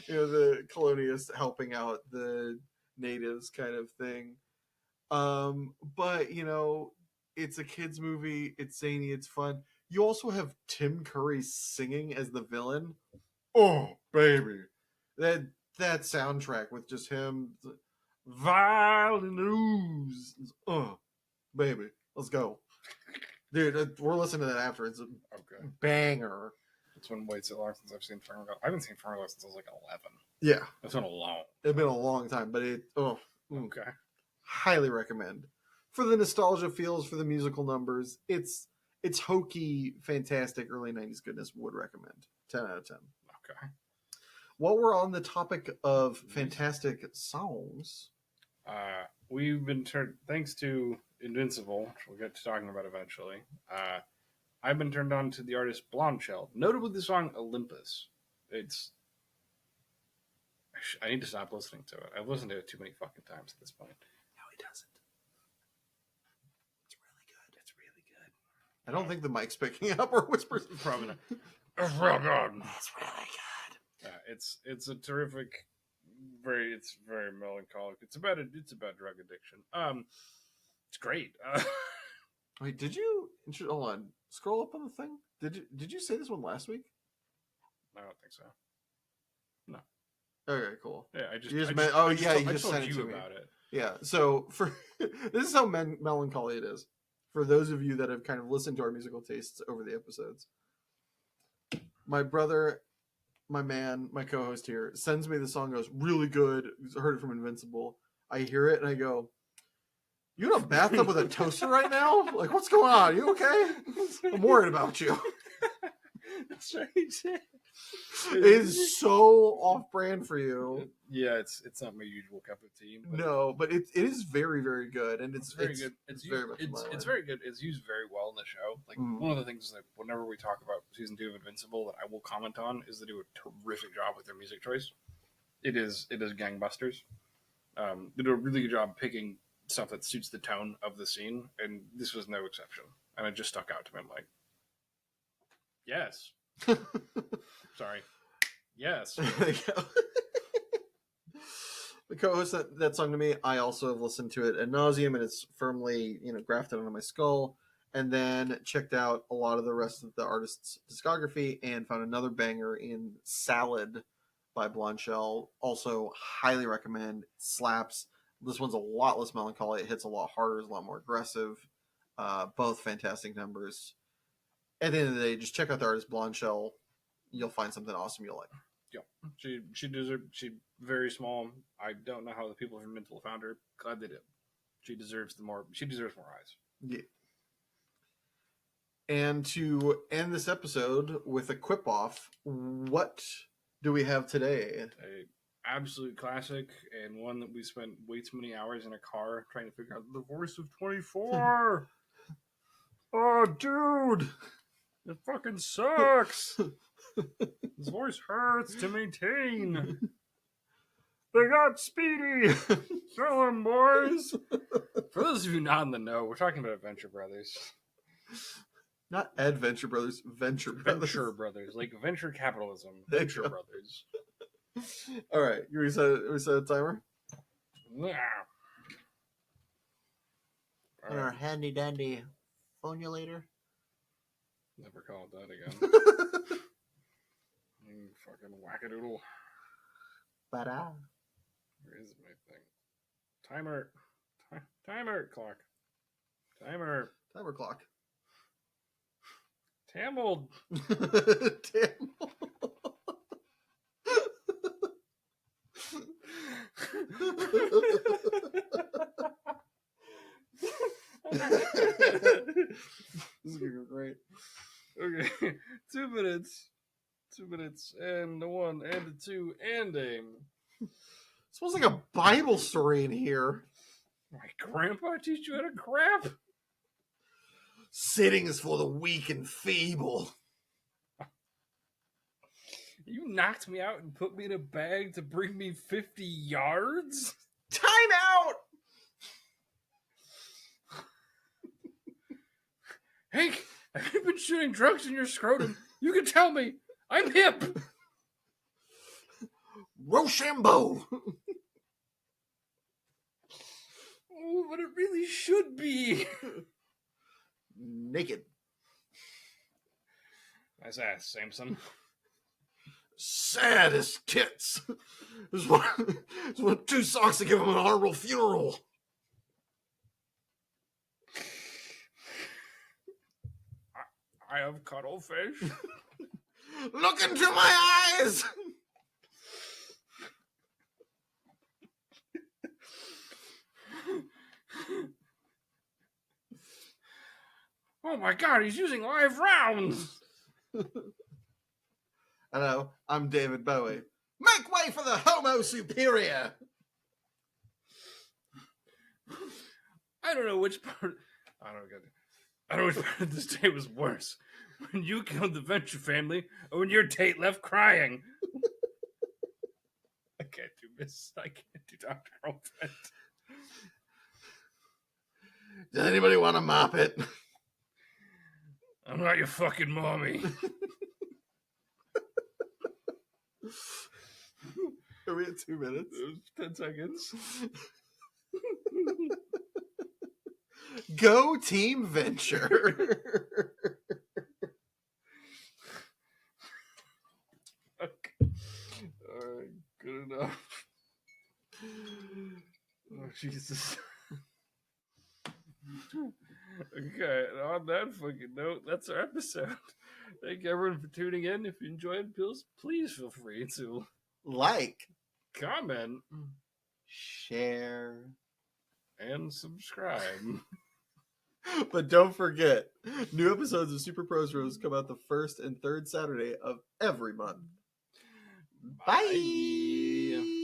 The colonialists helping out the natives kind of thing. But it's a kids movie. It's zany. It's fun. You also have Tim Curry singing as the villain. Oh baby, that soundtrack with just him, violent news. Oh baby, let's go, dude. We're listening to that after. It's a banger. It's been way too long since I've seen Fargo. I haven't seen Fargo since I was like 11. Yeah, it's been a long. It's been a long time, but okay. Highly recommend for the nostalgia feels, for the musical numbers. It's hokey, fantastic early 90s goodness. Would recommend. 10 out of 10. Okay. While we're on the topic of fantastic songs, we've been turned, thanks to Invincible, which we'll get to talking about eventually. I've been turned on to the artist Blondshell, notably the song Olympus. I need to stop listening to it. I've listened to it too many fucking times at this point. No, he doesn't. It's really good. I don't think the mic's picking up or whispers. Probably not. It's real good. It's really good. It's a terrific, it's very melancholic. It's about drug addiction. It's great. Wait, did you hold on? Scroll up on the thing. Did you say this one last week? I don't think so. No. Okay, cool. Yeah, I just you sent it you to me about it. Yeah. So this is how melancholy it is. For those of you that have kind of listened to our musical tastes over the episodes, my brother, my man, my co-host here sends me the song. Goes really good. Heard it from Invincible. I hear it and I go, "You in a bathtub with a toaster right now? Like, what's going on? You okay? I'm worried about you." That's right. It is so off-brand for you. Yeah, it's not my usual cup of tea. No, but it is very, very good, and it's very good. It's very good. It's used very well in the show. Like one of the things that whenever we talk about season 2 of Invincible, that I will comment on is they do a terrific job with their music choice. It is gangbusters. They do a really good job picking stuff that suits the tone of the scene, and this was no exception. And it just stuck out to me. I'm like, yes. Sorry. Yes. The co-host sent that song to me. I also have listened to it ad nauseum, and it's firmly, grafted onto my skull. And then checked out a lot of the rest of the artist's discography and found another banger in Salad by Blondshell. Also highly recommend. It slaps. This one's a lot less melancholy. It hits a lot harder. It's a lot more aggressive. Both fantastic numbers. At the end of the day, just check out the artist Blondshell. You'll find something awesome you'll like. She deserves. She very small. I don't know how the people from Mental found her. Glad they did. She deserves more. She deserves more eyes. Yeah. And to end this episode with a quip off, what do we have today? A absolute classic, and one that we spent way too many hours in a car trying to figure out. The voice of 24. Oh, dude! It fucking sucks. His voice hurts to maintain. They got Speedy! Kill him, boys. For those of you not in the know, we're talking about Venture Brothers. Not Adventure Brothers, Venture Brothers. Venture Brothers, like venture capitalism. There you Venture go. Brothers. All right, you reset a timer? Yeah. On our handy dandy phonulator. Never call it that again. You fucking wackadoodle. Ba-da. Where is my thing? Timer. Timer clock. Timer. Timer clock. Tambled. Damn. This is gonna go great. Okay. 2 minutes. 2 minutes. And a 1 and a 2 and aim. It's almost like a Bible story in here. My grandpa teach you how to crap? Sitting is for the weak and feeble. You knocked me out and put me in a bag to bring me 50 yards? Time out! Hank, have you been shooting drugs in your scrotum? You can tell me. I'm hip. Rochambeau! Oh, but it really should be. Naked. Nice ass, Samson. Sad as tits. There's one 2 socks to give him an honorable funeral. I have cuttlefish. Look into my eyes! Oh my god, he's using live rounds! Hello, I'm David Bowie. Make way for the Homo Superior! I don't know which part. I don't know which part of this day was worse. When you killed the Venture family, or when your Tate left crying. I can't do Miss. I can't do Dr. Girlfriend. Does anybody want to mop it? I'm not your fucking mommy. Are we at 2 minutes? 10 seconds. Go Team Venture! Okay. Alright, good enough. Oh, Jesus. Okay, and on that fucking note, that's our episode. Thank you everyone for tuning in. If you enjoyed, please feel free to Like, comment share, and subscribe. but don't forget, new episodes of Super Pros Rose come out the 1st and 3rd Saturday of every month. Bye.